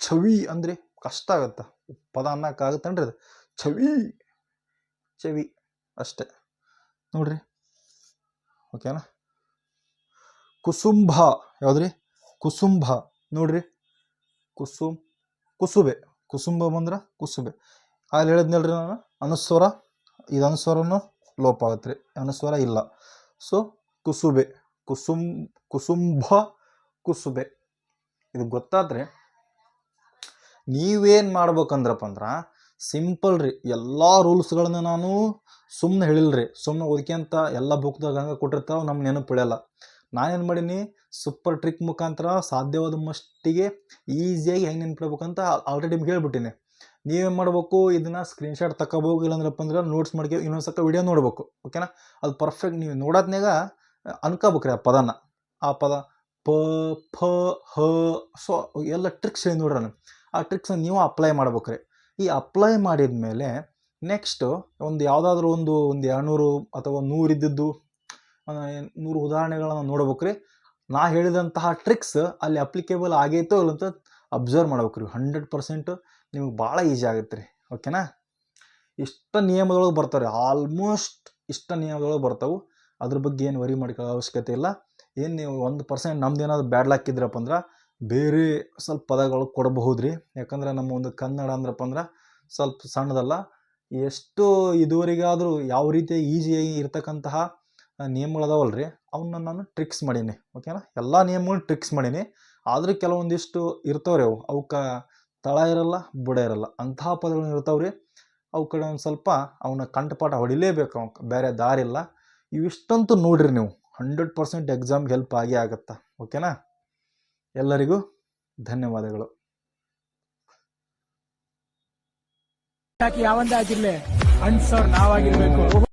ಛವಿ ಅಂದರೆ ಕಷ್ಟ ಆಗತ್ತೆ, ಪದ ಅನ್ನೋಕ್ಕಾಗತ್ತೇನ್ರಿ ಅದು, ಛವಿ, ಚವಿ ಅಷ್ಟೆ ನೋಡ್ರಿ. ಓಕೆನಾ. ಕುಸುಂಭ ಯಾವ್ದ್ರಿ, ಕುಸುಂಭ ನೋಡ್ರಿ, ಕುಸುಬೆ, ಕುಸುಂಬ ಬಂದ್ರೆ ಕುಸುಬೆ. ಅಲ್ಲಿ ಹೇಳಿದ್ನಲ್ರಿ ನಾನು ಅನುಸ್ವರ, ಇದು ಅನುಸ್ವರನು ಲೋಪ ಆಗತ್ತೆ ರೀ, ಅನುಸ್ವರ ಇಲ್ಲ. ಸೊ ಕುಸುಬೆ, ಕುಸುಂಭ, ಕುಸುಬೆ. ಇದು ಗೊತ್ತಾದ್ರೆ ನೀವೇನು ಮಾಡ್ಬೇಕಂದ್ರಪ್ಪ ಅಂದ್ರೆ ಸಿಂಪಲ್ ರೀ. ಎಲ್ಲ ರೂಲ್ಸ್ಗಳನ್ನ ನಾನು ಸುಮ್ಮನೆ ಹೇಳಿಲ್ರಿ, ಸುಮ್ಮನೆ ಓದ್ಕೊಂತ ಎಲ್ಲ ಬುಕ್ದಾಗ ಹಂಗೆ ಕೊಟ್ಟಿರ್ತಾವೆ, ನಮ್ಮ ನೆನಪು ಉಳಿಯಲ್ಲ. ನಾನೇನು ಮಾಡೀನಿ, ಸೂಪರ್ ಟ್ರಿಕ್ ಮುಖಾಂತರ ಸಾಧ್ಯವಾದ ಮಟ್ಟಿಗೆ ಈಸಿಯಾಗಿ ಹೆಂಗೆ ನೆನ್ಪಿಡ್ಬೇಕಂತ ಆಲ್ರೆಡಿ ನಿಮ್ಗೆ ಹೇಳ್ಬಿಟ್ಟಿನಿ. ನೀವೇನು ಮಾಡ್ಬೇಕು, ಇದನ್ನು ಸ್ಕ್ರೀನ್ಶಾಟ್ ತಗೋಬೇಕು, ಇಲ್ಲಾಂದ್ರಪ್ಪ ಅಂದ್ರೆ ನೋಟ್ಸ್ ಮಾಡ್ಕೊ ಇನ್ನೊಂದ್ಸಕ್ಕ ವಿಡಿಯೋ ನೋಡ್ಬೇಕು. ಓಕೆನಾ. ಅದು ಪರ್ಫೆಕ್ಟ್ ನೀವು ನೋಡೋದ್ನಾಗ ಅನ್ಕೋಬೇಕ್ರಿ ಆ ಪದನ, ಆ ಪದ ಪ, ಫ, ಹ. ಸೊ ಎಲ್ಲ ಟ್ರಿಕ್ಸ್ ಹೇಳಿ ನೋಡ್ರಿ ನಾನು, ಆ ಟ್ರಿಕ್ಸ್ನ ನೀವು ಅಪ್ಲೈ ಮಾಡ್ಬೇಕ್ರಿ. ಈ ಅಪ್ಲೈ ಮಾಡಿದ ಮೇಲೆ ನೆಕ್ಸ್ಟು ಒಂದು ಯಾವುದಾದ್ರೂ ಒಂದು 200 ಅಥವಾ 100 ಇದ್ದಿದ್ದು 100 ಉದಾಹರಣೆಗಳನ್ನ ನೋಡ್ಬೇಕ್ರಿ. ನಾ ಹೇಳಿದಂತಹ ಟ್ರಿಕ್ಸ್ ಅಲ್ಲಿ ಅಪ್ಲಿಕೇಬಲ್ ಆಗೈತೋ ಇಲ್ಲ ಅಂತ ಅಬ್ಸರ್ವ್ ಮಾಡ್ಬೇಕ್ರಿ. 100% ನಿಮ್ಗೆ ಭಾಳ ಈಸಿ ಆಗುತ್ತೆ ರೀ. ಓಕೆನಾ. ಇಷ್ಟ ನಿಯಮದೊಳಗೆ ಬರ್ತಾವೆ, ಆಲ್ಮೋಸ್ಟ್ ಇಷ್ಟ ನಿಯಮದೊಳಗೆ ಬರ್ತಾವೆ. ಅದ್ರ ಬಗ್ಗೆ ಏನು ವರಿ ಮಾಡ್ಕೊಳ್ಳೋ ಅವಶ್ಯಕತೆ ಇಲ್ಲ. ಏನು ನೀವು 1% ನಮ್ದು ಏನಾದ್ರು ಬ್ಯಾಡ್ ಲಕ್ ಇದ್ರಪ್ಪ ಅಂದ್ರೆ ಬೇರೆ ಸ್ವಲ್ಪ ಪದಗಳು ಕೊಡಬಹುದು ರೀ. ಯಾಕಂದ್ರೆ ನಮ್ಮ ಒಂದು ಕನ್ನಡ ಅಂದ್ರಪ್ಪ ಅಂದ್ರೆ ಸ್ವಲ್ಪ ಸಣ್ಣದಲ್ಲ. ಎಷ್ಟು ಇದುವರೆಗಾದರೂ ಯಾವ ರೀತಿ ಈಸಿಯಾಗಿ ಇರ್ತಕ್ಕಂತಹ ನಿಯಮಗಳದಾವಲ್ರಿ, ಅವನ್ನ ನಾನು ಟ್ರಿಕ್ಸ್ ಮಾಡೀನಿ. ಓಕೆನಾ. ಎಲ್ಲ ನಿಯಮಗಳು ಟ್ರಿಕ್ಸ್ ಮಾಡೀನಿ. ಆದರೂ ಕೆಲವೊಂದಿಷ್ಟು ಇರ್ತಾವ್ರಿ, ಅವಕ್ಕೆ ತಳ ಇರಲ್ಲ, ಬುಡ ಇರಲ್ಲ, ಅಂತಹ ಪದಗಳು ಇರ್ತಾವ್ರಿ. ಅವು ಕಡೆ ಒಂದು ಸ್ವಲ್ಪ ಅವನ್ನ ಕಂಠಪಾಠ ಹೊಡಿಲೇಬೇಕು, ಅವಕ್ಕೆ ಬೇರೆ ದಾರಿ ಇಲ್ಲ. ಇವಿಷ್ಟಂತೂ ನೋಡ್ರಿ ನೀವು, 100% ಎಕ್ಸಾಮ್ಗೆ ಹೆಲ್ಪ್ ಆಗೇ ಆಗತ್ತಾ. ಓಕೆನಾ. ಎಲ್ಲರಿಗೂ ಧನ್ಯವಾದಗಳು. ಯಾವಂದೇ ಆಗಿರ್ಲಿ ಅನ್ಸೋರ್ ನಾವಾಗಿರ್ಬೇಕು.